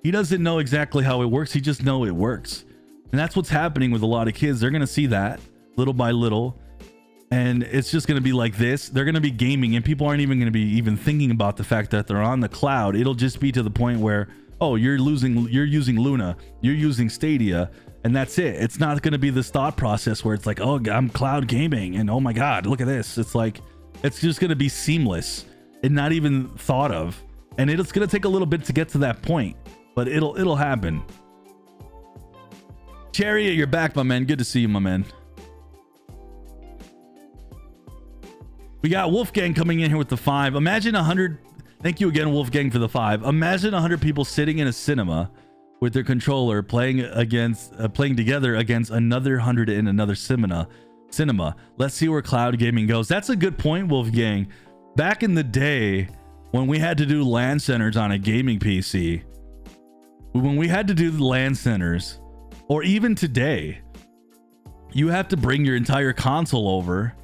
He doesn't know exactly how it works. He just know it works. And that's what's happening with a lot of kids. They're going to see that little by little, and it's just going to be like this. They're going to be gaming, and people aren't even going to be even thinking about the fact that they're on the cloud. It'll just be to the point where, oh, you're using Luna, you're using Stadia, and that's it. It's not going to be this thought process where it's like, oh, I'm cloud gaming, and oh my God, look at this. It's like, it's just going to be seamless and not even thought of. And it's going to take a little bit to get to that point, but it'll happen. Chariot, you're back, my man. Good to see you, my man. We got Wolfgang coming in here with the 5. Imagine 100. Thank you again, Wolfgang, for the 5. Imagine 100 people sitting in a cinema with their controller playing together against another 100 in another cinema. Let's see where cloud gaming goes. That's a good point, Wolfgang. Back in the day, when we had to do LAN centers on a gaming PC, when we had to do the LAN centers, or even today, you have to bring your entire console over.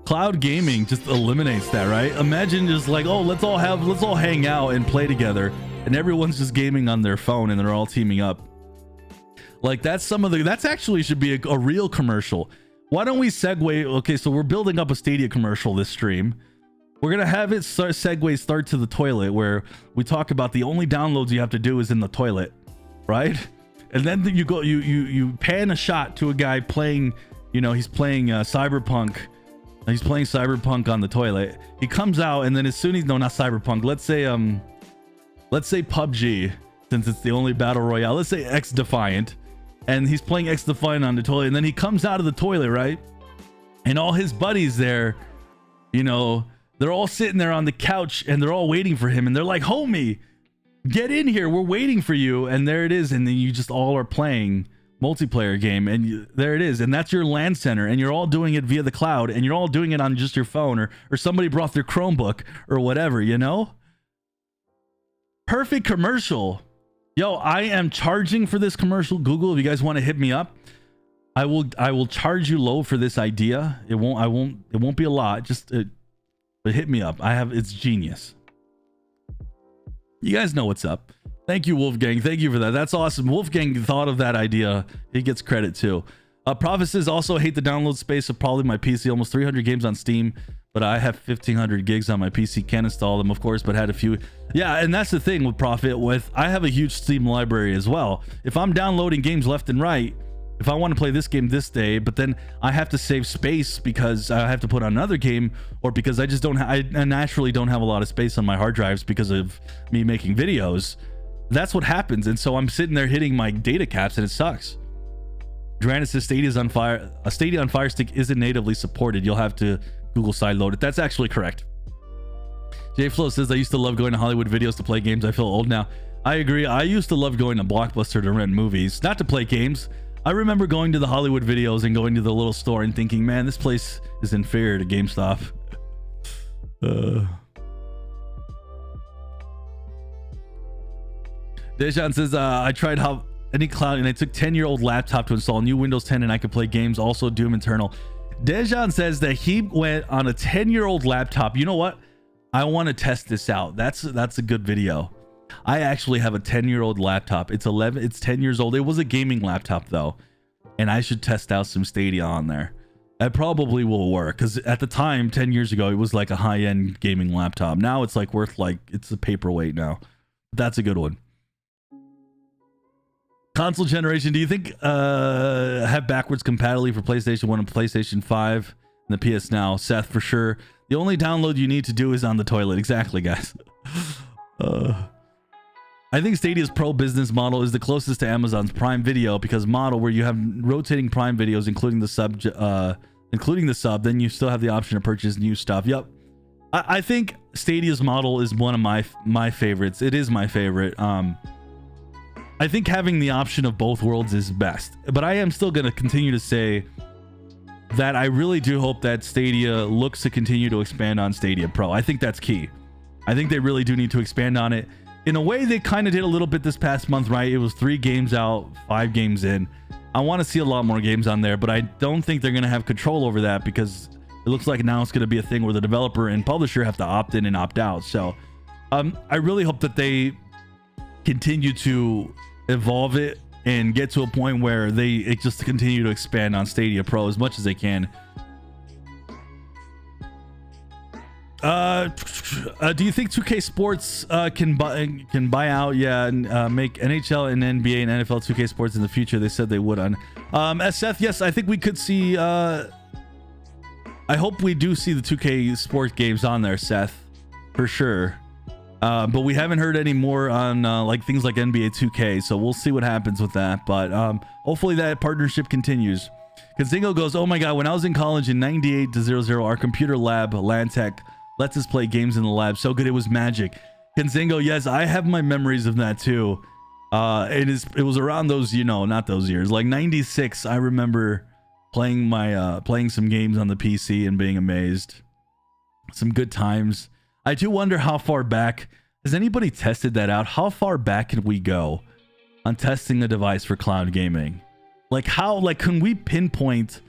Cloud gaming just eliminates that, right? Imagine just like, oh, let's all hang out and play together, and everyone's just gaming on their phone and they're all teaming up. Like, that's actually should be a real commercial. Why don't we segue? Okay, so we're building up a Stadia commercial this stream. We're gonna have it start to the toilet, where we talk about the only downloads you have to do is in the toilet, right? And then you pan a shot to a guy playing, you know, he's playing Cyberpunk. He's playing Cyberpunk on the toilet. He comes out, and then as soon as, no, not Cyberpunk. Let's say PUBG, since it's the only battle royale. Let's say X Defiant, and he's playing X Defiant on the toilet, and then he comes out of the toilet, right? And all his buddies there, you know, they're all sitting there on the couch, and they're all waiting for him, and they're like, homie, get in here, we're waiting for you. And there it is, and then you just all are playing multiplayer game, and there it is, and that's your LAN center, and you're all doing it via the cloud, and you're all doing it on just your phone, or somebody brought their Chromebook or whatever, you know? Perfect commercial. Yo, I am charging for this commercial. Google, if you guys want to hit me up, I will charge you low for this idea. It won't be a lot, just but hit me up. It's genius. You guys know what's up. Thank you, Wolfgang. Thank you for that. That's awesome. Wolfgang thought of that idea. He gets credit too. Prophet says, also hate the download space of probably my PC. Almost 300 games on Steam, but I have 1,500 gigs on my PC. Can't install them, of course, but had a few. Yeah, and that's the thing with Prophet. I have a huge Steam library as well. If I'm downloading games left and right, if I want to play this game this day, but then I have to save space because I have to put on another game, or because I just I naturally don't have a lot of space on my hard drives because of me making videos. That's what happens. And so I'm sitting there hitting my data caps, and it sucks. Durandis says Stadia on Fire Stick isn't natively supported. You'll have to Google side loaded. That's actually correct. J Flow says, I used to love going to Hollywood Videos to play games. I feel old now. I agree. I used to love going to Blockbuster to rent movies, not to play games. I remember going to the Hollywood Videos and going to the little store and thinking, man, this place is inferior to GameStop. Dejan says, I tried how any cloud and I took 10-year-old laptop to install new Windows 10 and I could play games, also Doom Eternal. Dejan says that he went on a 10-year-old laptop. You know what? I want to test this out. That's a good video. I actually have a 10-year-old laptop. It's 10 years old. It was a gaming laptop though, and I should test out some Stadia on there. That probably will work, because at the time 10 years ago it was like a high-end gaming laptop. Now it's like worth like, it's a paperweight now. That's a good one. Console generation, do you think have backwards compatibility for PlayStation 1 and PlayStation 5 and the PS Now? Seth, for sure. The only download you need to do is on the toilet. Exactly, guys. I think Stadia's pro business model is the closest to Amazon's Prime Video, because model where you have rotating Prime videos, including the sub, then you still have the option to purchase new stuff. Yep. I think Stadia's model is one of my favorites. It is my favorite. I think having the option of both worlds is best, but I am still going to continue to say that I really do hope that Stadia looks to continue to expand on Stadia Pro. I think that's key. I think they really do need to expand on it. In a way, they kind of did a little bit this past month, right? It was 3 games out, 5 games in. I want to see a lot more games on there, but I don't think they're going to have control over that, because it looks like now it's going to be a thing where the developer and publisher have to opt in and opt out. So I really hope that they continue to evolve it and get to a point where they just continue to expand on Stadia Pro as much as they can. Do you think 2K Sports can buy out, and make NHL and NBA and NFL 2K Sports in the future? They said they would on. Seth, yes, I think we could see. I hope we do see the 2K Sports games on there, Seth, for sure. But we haven't heard any more on like things like NBA 2K, so we'll see what happens with that. But hopefully that partnership continues. Kazingo goes, oh my god, when I was in college in 98-00, our computer lab, Lantech, lets us play games in the lab. So good, it was magic. Kenzingo, yes, I have my memories of that too. It was around those, not those years, like 96. I remember playing some games on the PC and being amazed. Some good times. I do wonder how far back, has anybody tested that out? How far back can we go on testing a device for cloud gaming? Like can we pinpoint,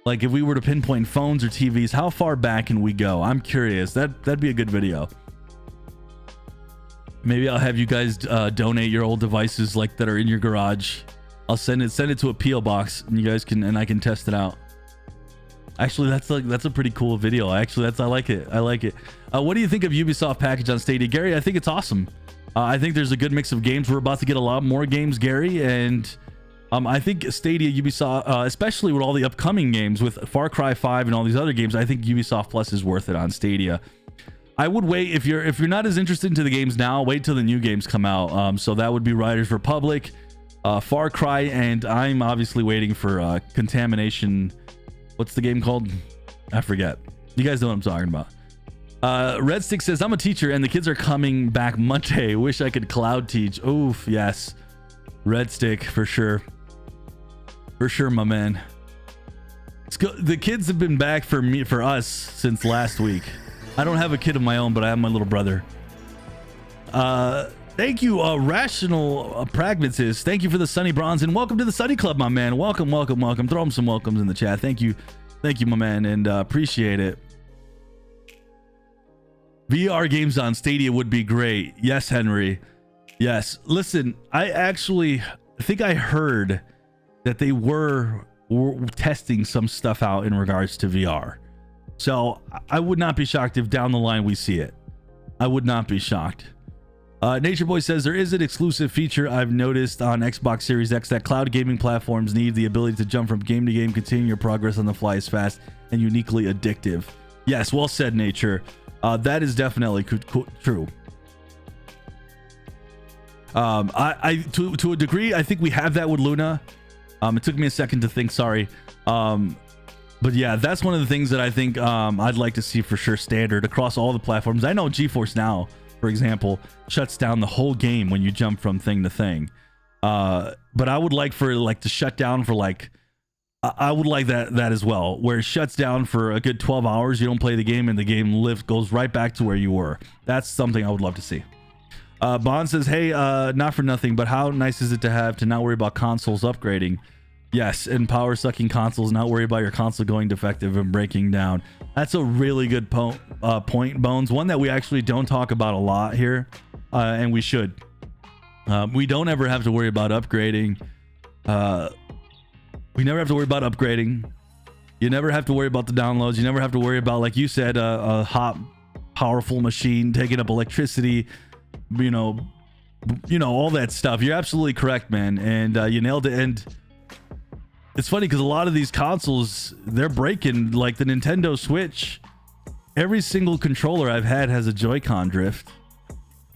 like if we were to pinpoint phones or TVs, how far back can we go? I'm curious. That'd be a good video. Maybe I'll have you guys donate your old devices like that are in your garage. I'll send it to a PO box, and you guys can, and I can test it out. Actually, that's a pretty cool video. I like it. What do you think of Ubisoft package on Stadia, Gary? I think it's awesome. I think there's a good mix of games. We're about to get a lot more games, Gary, and I think Stadia, Ubisoft, especially with all the upcoming games with Far Cry 5 and all these other games, I think Ubisoft Plus is worth it on Stadia. I would wait, if you're not as interested into the games now, wait till the new games come out. So that would be Riders Republic, Far Cry, and I'm obviously waiting for Contamination. What's the game called? I forget. You guys know what I'm talking about. Red Stick says, I'm a teacher and the kids are coming back Monday. Wish I could cloud teach. Oof, yes. Red Stick, for sure. For sure, my man. The kids have been back for us since last week. I don't have a kid of my own, but I have my little brother. Thank you, Rational Pragmatist. Thank you for the Sunny Bronze, and welcome to the Sunny Club, my man. Welcome. Throw him some welcomes in the chat. Thank you, my man, and appreciate it. VR games on Stadia would be great. Yes, Henry. Yes. Listen, I think I heard that they were testing some stuff out in regards to VR. So I would not be shocked if down the line we see it. I would not be shocked. Nature Boy says, there is an exclusive feature I've noticed on Xbox Series X that cloud gaming platforms need: the ability to jump from game to game, continue your progress on the fly is fast and uniquely addictive. Yes, well said, Nature. That is definitely true. To a degree, I think we have that with Luna. It took me a second to think, sorry. But yeah, that's one of the things that I think I'd like to see for sure standard across all the platforms. I know GeForce Now, for example, shuts down the whole game when you jump from thing to thing. But I would like for like to shut down for like, I would like that as well, where it shuts down for a good 12 hours. You don't play the game and the game goes right back to where you were. That's something I would love to see. Bond says, hey, not for nothing, but how nice is it to have to not worry about consoles upgrading? Yes, and power sucking consoles, not worry about your console going defective and breaking down. That's a really good point, Bones. One that we actually don't talk about a lot here, and we should. We don't ever have to worry about upgrading. We never have to worry about upgrading. You never have to worry about the downloads. You never have to worry about, like you said, a hot, powerful machine taking up electricity. You know, all that stuff. You're absolutely correct, man, and you nailed it. And it's funny because a lot of these consoles, they're breaking, like the Nintendo Switch. Every single controller I've had has a Joy-Con drift.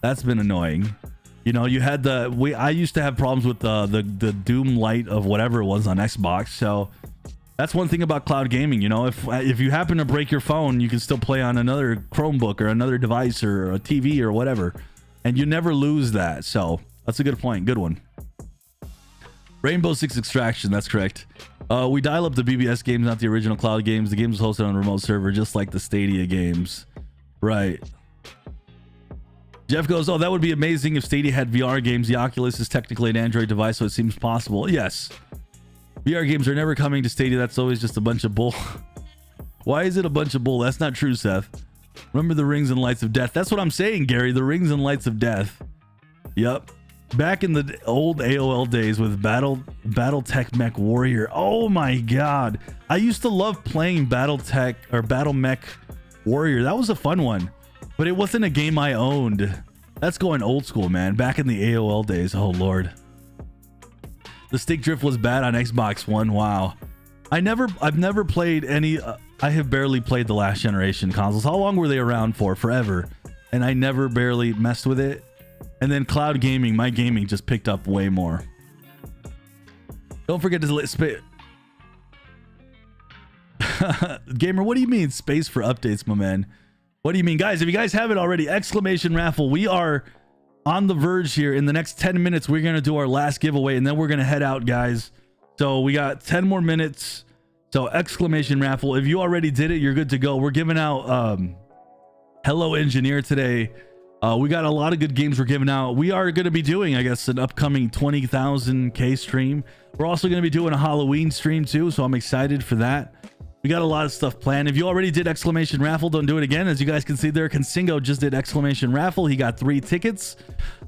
That's been annoying. You know, you had I used to have problems with the Doom Light of whatever it was on Xbox. So that's one thing about cloud gaming. You know, if you happen to break your phone, you can still play on another Chromebook or another device or a TV or whatever, and you never lose that. So that's a good point. Good one. Rainbow Six Extraction, that's correct. We dial up the BBS games, not the original cloud games. The games hosted on a remote server, just like the Stadia games. Right. Jeff goes, oh, that would be amazing if Stadia had VR games. The Oculus is technically an Android device, so it seems possible. Yes. VR games are never coming to Stadia. That's always just a bunch of bull. Why is it a bunch of bull? That's not true, Seth. Remember the Rings and Lights of Death? That's what I'm saying, Gary. The Rings and Lights of Death. Yep. Back in the old AOL days with Battletech Mech Warrior. Oh my god. I used to love playing Battletech or Battle Mech Warrior. That was a fun one. But it wasn't a game I owned. That's going old school, man. Back in the AOL days. Oh lord. The stick drift was bad on Xbox One. Wow. I've never played any I have barely played the last generation consoles. How long were they around for? Forever. And I never barely messed with it. And then cloud gaming, my gaming just picked up way more. Don't forget to Gamer, what do you mean space for updates, my man? What do you mean? Guys, if you guys haven't already, exclamation raffle. We are on the verge here. In the next 10 minutes, we're going to do our last giveaway, and then we're going to head out, guys. So we got 10 more minutes. So exclamation raffle. If you already did it, you're good to go. We're giving out Hello Engineer today. We got a lot of good games we're giving out. We are going to be doing, I guess, an upcoming 20,000K stream. We're also going to be doing a Halloween stream too, so I'm excited for that. We got a lot of stuff planned. If you already did exclamation raffle, don't do it again. As you guys can see there, Consingo just did exclamation raffle. He got 3 tickets.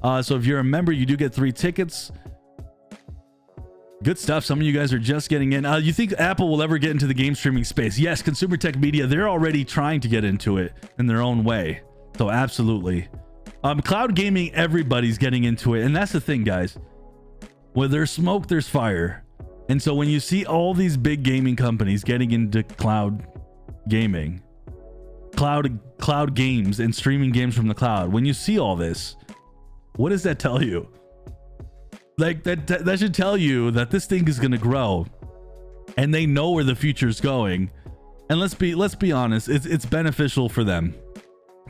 So if you're a member, you do get 3 tickets. Good stuff. Some of you guys are just getting in. You think Apple will ever get into the game streaming space? Yes, Consumer Tech Media, they're already trying to get into it in their own way. So absolutely. Cloud gaming, everybody's getting into it. And that's the thing, guys. Where there's smoke, there's fire. And so when you see all these big gaming companies getting into cloud gaming, cloud games and streaming games from the cloud, when you see all this, what does that tell you? Like that should tell you that this thing is going to grow and they know where the future is going. And let's be honest, it's beneficial for them.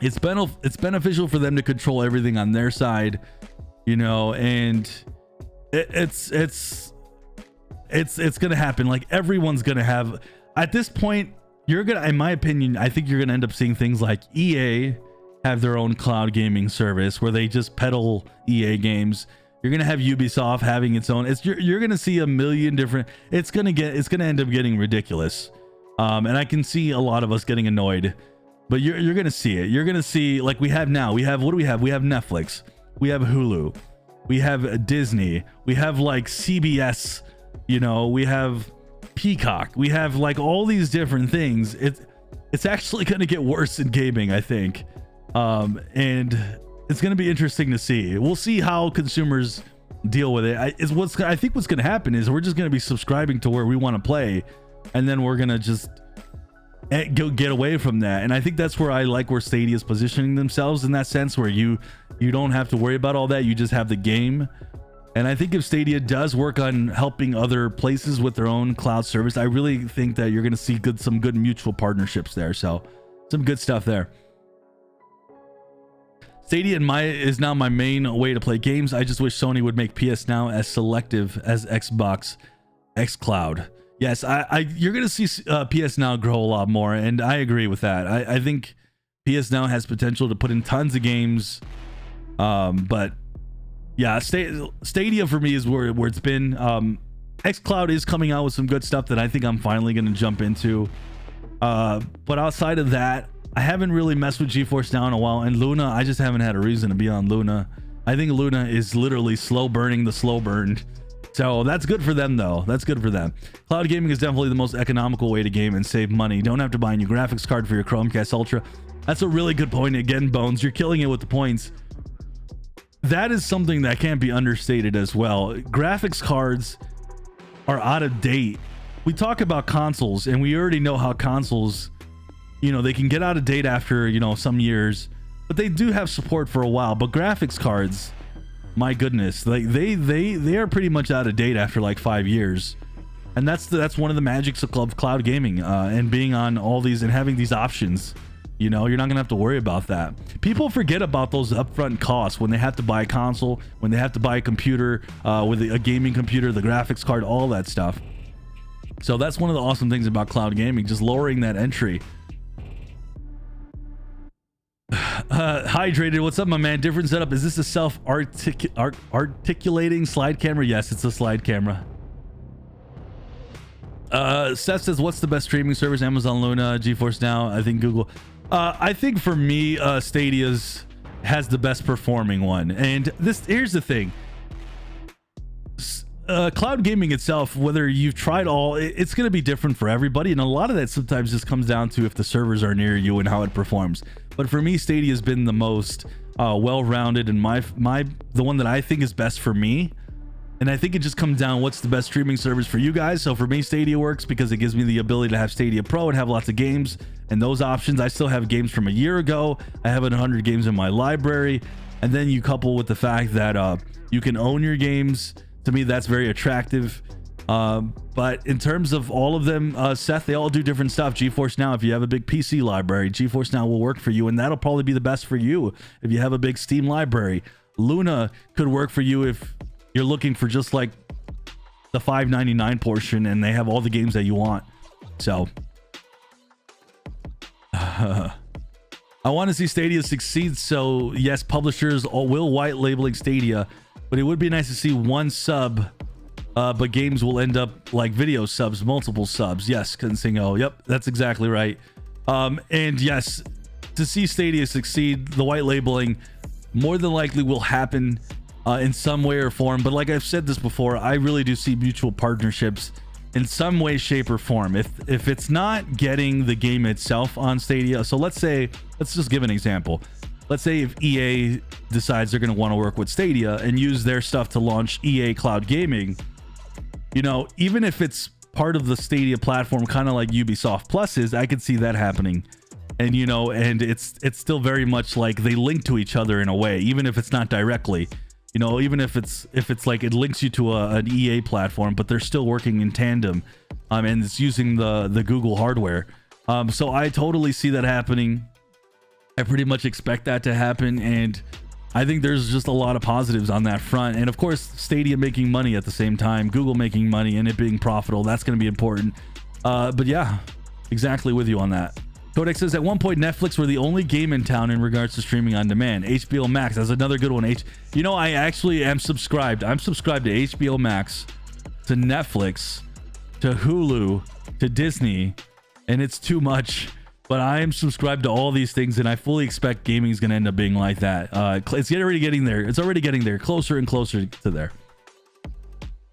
It's beneficial for them to control everything on their side, you know, and it's gonna happen. Like everyone's gonna have, at this point, you're gonna, in my opinion, I think you're gonna end up seeing things like EA have their own cloud gaming service where they just peddle EA games. You're gonna have Ubisoft having its own. You're gonna see a million different. It's gonna end up getting ridiculous, and I can see a lot of us getting annoyed. But you're gonna see it. You're gonna see, like we have now. We have, what do we have? We have Netflix. We have Hulu. We have Disney. We have like CBS. You know, we have Peacock. We have like all these different things. It's actually gonna get worse in gaming, I think. And it's gonna be interesting to see. We'll see how consumers deal with it. I think what's gonna happen is we're just gonna be subscribing to where we want to play, and then we're gonna just go get away from that. And I think that's where I like where Stadia is positioning themselves, in that sense where you don't have to worry about all that. You just have the game, And I think if Stadia does work on helping other places with their own cloud service, I really think that you're going to see some good mutual partnerships there. So some good stuff there. Stadia is now my main way to play games. I just wish Sony would make PS Now as selective as Xbox xCloud. Yes, you're going to see PS Now grow a lot more, and I agree with that. I think PS Now has potential to put in tons of games, but yeah, Stadia for me is where it's been. xCloud is coming out with some good stuff that I think I'm finally going to jump into. But outside of that, I haven't really messed with GeForce Now in a while, and Luna, I just haven't had a reason to be on Luna. I think Luna is literally slow burning the slow burned. So that's good for them, though. That's good for them. Cloud gaming is definitely the most economical way to game and save money. Don't have to buy a new graphics card for your Chromecast Ultra. That's a really good point. Again, Bones, you're killing it with the points. That is something that can't be understated as well. Graphics cards are out of date. We talk about consoles, and we already know how consoles, they can get out of date after, some years, but they do have support for a while. But graphics cards, my goodness, like they are pretty much out of date after like 5 years. And that's one of the magics of cloud gaming, and being on all these and having these options. You're not gonna have to worry about that. People forget about those upfront costs when they have to buy a console, when they have to buy a computer, with a gaming computer, the graphics card, all that stuff. So that's one of the awesome things about cloud gaming, just lowering that entry. Hydrated, what's up, my man? Different setup. Is this a self-articulating slide camera? Yes, it's a slide camera. Seth says, what's the best streaming service? Amazon Luna, GeForce Now, I think Google. I think for me, Stadia's has the best performing one. And here's the thing. Cloud gaming itself, whether you've tried all, it's going to be different for everybody. And a lot of that sometimes just comes down to if the servers are near you and how it performs. But for me, Stadia has been the most well-rounded, and the one that I think is best for me. And I think it just comes down, what's the best streaming service for you guys? So for me, Stadia works because it gives me the ability to have Stadia Pro and have lots of games and those options. I still have games from a year ago. I have 100 games in my library. And then you couple with the fact that you can own your games. To me, that's very attractive. But in terms of all of them, Seth, they all do different stuff. GeForce Now, if you have a big PC library, GeForce Now will work for you, and that'll probably be the best for you if you have a big Steam library. Luna could work for you if you're looking for just like the $5.99 portion and they have all the games that you want. So I want to see Stadia succeed. So yes, publishers will white labeling Stadia, but it would be nice to see one sub, but games will end up like video subs, multiple subs. Yes, Consingo. Yep, that's exactly right. And yes, to see Stadia succeed, the white labeling more than likely will happen in some way or form. But like I've said this before, I really do see mutual partnerships in some way, shape, or form. If it's not getting the game itself on Stadia, so let's just give an example. Let's say if EA decides they're going to want to work with Stadia and use their stuff to launch EA Cloud Gaming, even if it's part of the Stadia platform, kind of like Ubisoft Plus is, I could see that happening. And and it's still very much like they link to each other in a way, even if it's not directly. Even if it's like it links you to an EA platform, but they're still working in tandem, and it's using the Google hardware. So I totally see that happening. I pretty much expect that to happen, and I think there's just a lot of positives on that front. And of course, Stadia making money at the same time, Google making money, and it being profitable, that's going to be important. But yeah, exactly with you on that. Codex says, at one point, Netflix were the only game in town in regards to streaming on demand. HBO Max, that's another good one. I actually am subscribed. I'm subscribed to HBO Max, to Netflix, to Hulu, to Disney, and it's too much. But I am subscribed to all these things, and I fully expect gaming is going to end up being like that. It's already getting there. It's already getting there, closer and closer to there.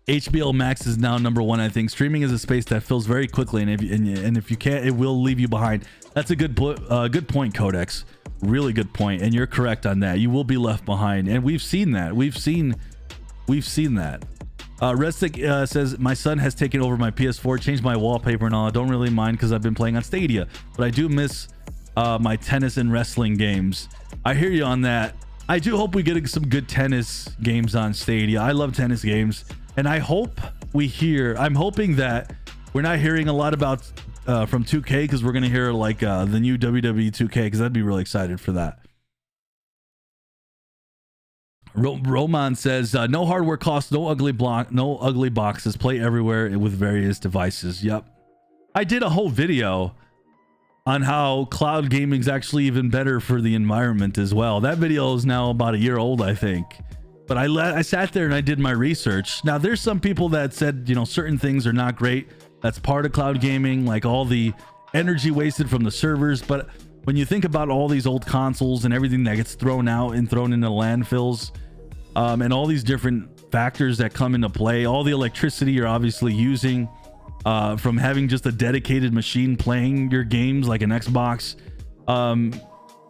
HBO Max is now number one. I think streaming is a space that fills very quickly, and if you can't, it will leave you behind. That's a good point, Codex. Really good point, and you're correct on that. You will be left behind, and we've seen that. We've seen that. Restic says, my son has taken over my PS4, changed my wallpaper and all. I don't really mind because I've been playing on Stadia, but I do miss my tennis and wrestling games. I hear you on that. I do hope we get some good tennis games on Stadia. I love tennis games, and I hope I'm hoping that we're not hearing a lot about from 2K, because we're gonna hear like the new WWE 2K, because I'd be really excited for that. Roman says no hardware costs, no ugly boxes, play everywhere with various devices. Yep, I did a whole video on how cloud gaming is actually even better for the environment as well. That video is now about a year old, I think, but I sat there and I did my research. Now there's some people that said, you know, certain things are not great. That's part of cloud gaming, like all the energy wasted from the servers. But when you think about all these old consoles and everything that gets thrown out and thrown into landfills, and all these different factors that come into play, all the electricity you're obviously using from having just a dedicated machine playing your games like an Xbox,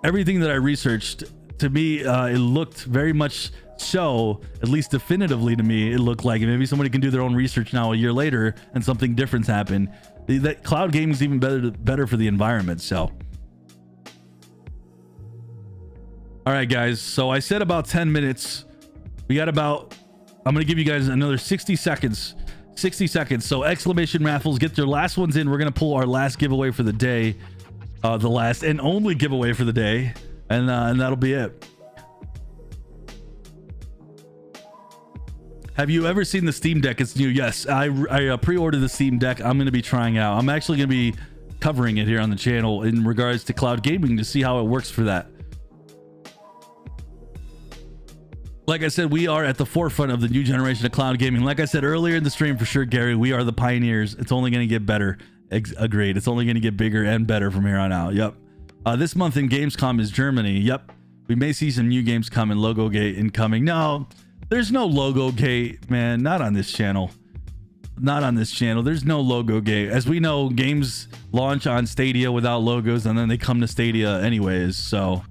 everything that I researched, to me, it looked very much so, at least definitively to me, it looked like, and maybe somebody can do their own research now a year later and something different's happened, that cloud gaming is even better for the environment. So all right guys, so I said about 10 minutes. We got about, I'm gonna give you guys another 60 seconds. So exclamation raffles, get your last ones in. We're gonna pull our last giveaway for the day, the last and only giveaway for the day, and that'll be it. Have you ever seen the Steam Deck? It's new. Yes, I pre-ordered the Steam Deck. I'm going to be trying it out. I'm actually going to be covering it here on the channel in regards to cloud gaming to see how it works for that. Like I said, we are at the forefront of the new generation of cloud gaming. Like I said earlier in the stream, for sure, Gary, we are the pioneers. It's only going to get better. Agreed. It's only going to get bigger and better from here on out. Yep. This month in Gamescom is Germany. Yep. We may see some new games coming. Logo Gate incoming. No. There's no logo gate, man. Not on this channel. Not on this channel. There's no logo gate. As we know, games launch on Stadia without logos, and then they come to Stadia anyways. So,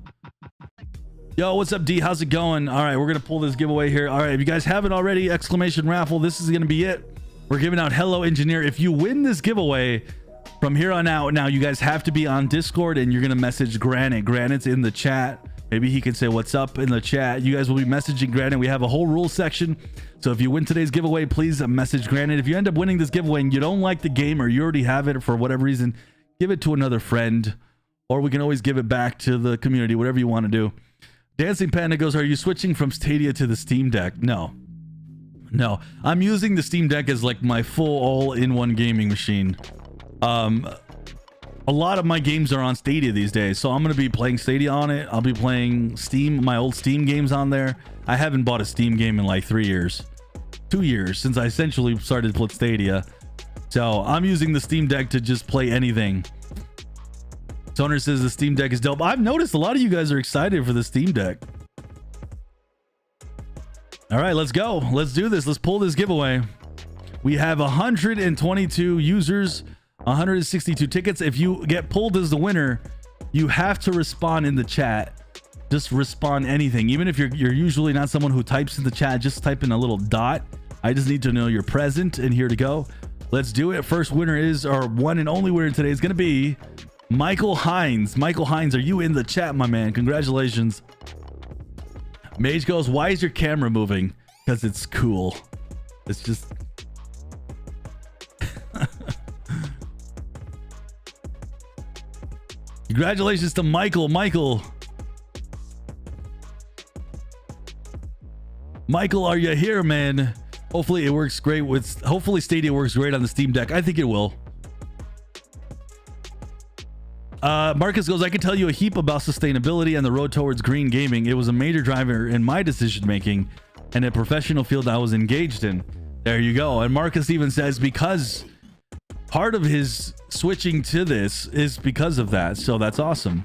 yo, what's up, D? How's it going? All right, we're gonna pull this giveaway here. All right, if you guys haven't already, exclamation raffle. This is gonna be it. We're giving out Hello Engineer. If you win this giveaway from here on out, now you guys have to be on Discord, and you're gonna message Granite. Granite's in the chat. Maybe he can say what's up in the chat. You guys will be messaging Granite. We have a whole rules section. So if you win today's giveaway, please message Granite. If you end up winning this giveaway and you don't like the game, or you already have it for whatever reason, give it to another friend, or we can always give it back to the community, whatever you want to do. Dancing Panda goes, are you switching from Stadia to the Steam Deck? No. I'm using the Steam Deck as like my full all-in-one gaming machine. A lot of my games are on Stadia these days, so I'm going to be playing Stadia on it. I'll be playing Steam, my old Steam games on there. I haven't bought a Steam game in like 2 years, since I essentially started to play Stadia. So I'm using the Steam Deck to just play anything. Toner says the Steam Deck is dope. I've noticed a lot of you guys are excited for the Steam Deck. All right, let's go. Let's do this. Let's pull this giveaway. We have 122 users. 162 tickets. If you get pulled as the winner, you have to respond in the chat. Just respond anything, even if you're usually not someone who types in the chat. Just type in a little dot. I just need to know you're present and here to go. Let's do it. First winner is, our one and only winner today is going to be Michael Hines. Michael Hines, are you in the chat, my man? Congratulations. Mage goes, why is your camera moving? Because it's cool. It's just congratulations to Michael. Michael, are you here, man? Hopefully it works great with, hopefully Stadia works great on the Steam Deck. I think it will. Marcus goes, I can tell you a heap about sustainability and the road towards green gaming. It was a major driver in my decision making and a professional field I was engaged in. There you go. And Marcus even says, because part of his switching to this is because of that. So that's awesome.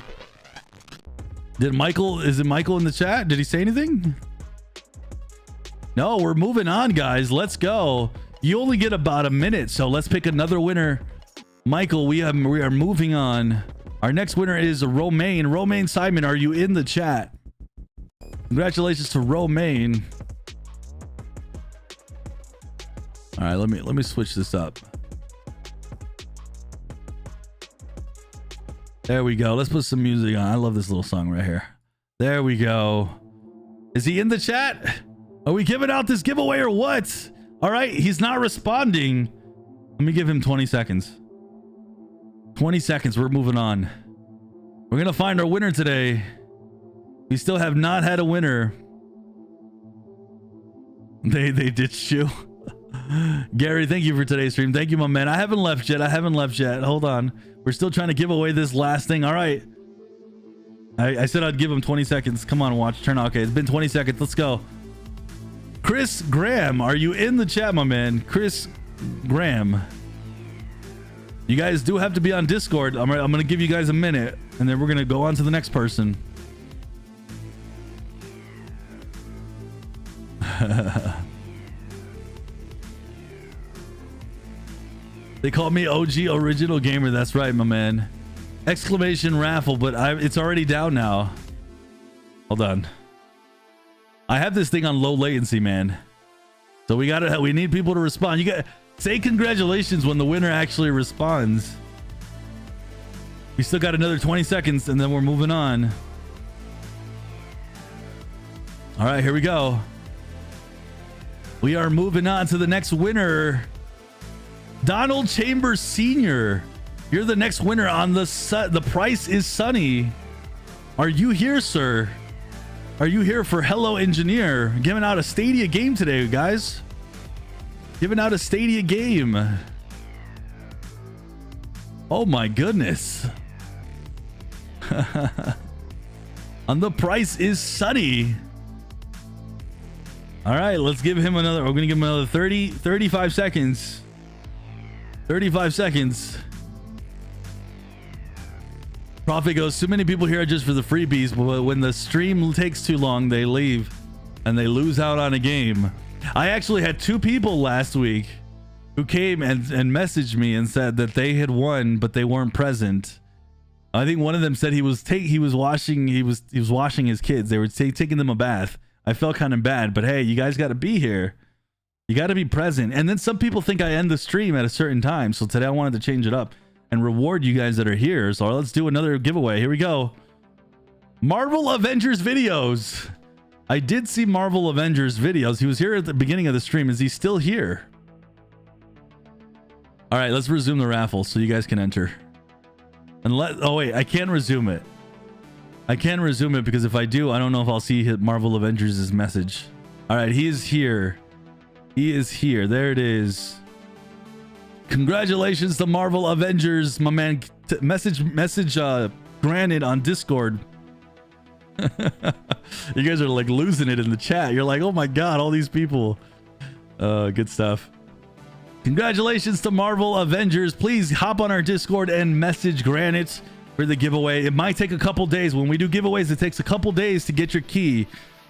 Is it Michael in the chat? Did he say anything? No, we're moving on, guys. Let's go. You only get about a minute, so let's pick another winner. Michael, we are moving on. Our next winner is Romaine. Romaine Simon, are you in the chat? Congratulations to Romaine. All right, let me switch this up. There we go. Let's put some music on. I love this little song right here. There we go. Is he in the chat? Are we giving out this giveaway or what? All right, he's not responding. Let me give him 20 seconds. 20 seconds, we're moving on. We're gonna find our winner today. We still have not had a winner. They ditched you. Gary, thank you for today's stream. Thank you, my man. I haven't left yet. Hold on. We're still trying to give away this last thing. All right. I said I'd give him 20 seconds. Come on, watch. Turn on. Okay, it's been 20 seconds. Let's go. Chris Graham, are you in the chat, my man? Chris Graham. You guys do have to be on Discord. I'm going to give you guys a minute, and then we're going to go on to the next person. They call me OG Original Gamer. That's right, my man. Exclamation raffle, but it's already down now. Hold on. I have this thing on low latency, man. So we need people to respond. You got say congratulations when the winner actually responds. We still got another 20 seconds and then we're moving on. All right, here we go. We are moving on to the next winner. Donald Chambers Sr. You're the next winner on The Price is Sunny. Are you here, sir? Are you here for Hello Engineer? Giving out a Stadia game today, guys. Giving out a Stadia game. Oh my goodness. On The Price is Sunny. All right, let's give him another. We're going to give him another 35 seconds. 35 seconds. Profit goes, too many people here are just for the freebies, but when the stream takes too long, they leave and they lose out on a game. I actually had 2 people last week who came and messaged me and said that they had won, but they weren't present. I think one of them said he was washing his kids. They were taking them a bath. I felt kind of bad, but hey, you guys got to be here. You got to be present. And then some people think I end the stream at a certain time. So today I wanted to change it up and reward you guys that are here. So let's do another giveaway. Here we go. Marvel Avengers videos. I did see Marvel Avengers videos. He was here at the beginning of the stream. Is he still here? All right, let's resume the raffle so you guys can enter. And oh wait, I can't resume it. I can't resume it because if I do, I don't know if I'll see Marvel Avengers' message. All right, he is here. He is here. There it is. Congratulations to Marvel Avengers, my man. Message granted on Discord. You guys are like losing it in the chat. You're like, oh my god, all these people. Good stuff. Congratulations to Marvel Avengers. Please hop on our Discord and message Granite for the giveaway. It might take a couple days. When we do giveaways, it takes a couple days to get your key.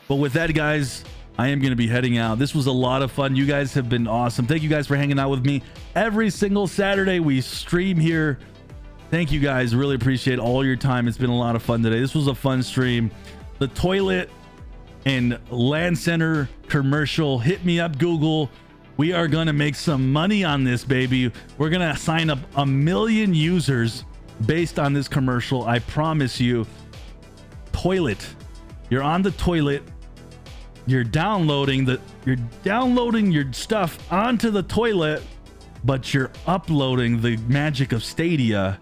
But with that, guys, I am going to be heading out. This was a lot of fun. You guys have been awesome. Thank you guys for hanging out with me. Every single Saturday we stream here. Thank you guys. Really appreciate all your time. It's been a lot of fun today. This was a fun stream. The toilet and LAN Center commercial. Hit me up, Google. We are going to make some money on this, baby. We're going to sign up 1 million users based on this commercial. I promise you. Toilet. You're on the toilet. You're downloading your stuff onto the toilet, but you're uploading the magic of Stadia,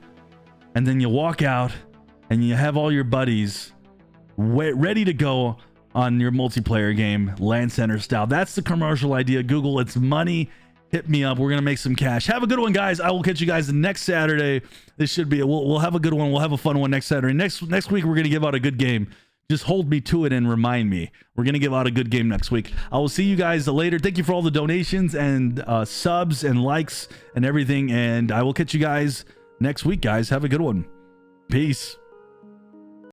and then you walk out and you have all your buddies ready to go on your multiplayer game, LAN Center style. That's the commercial idea. Google, it's money. Hit me up. We're gonna make some cash. Have a good one, guys. I will catch you guys next Saturday. This should be we'll have a good one. We'll have a fun one next Saturday. Next week we're gonna give out a good game. Just hold me to it and remind me. We're going to give out a good game next week. I will see you guys later. Thank you for all the donations and subs and likes and everything. And I will catch you guys next week, guys. Have a good one. Peace.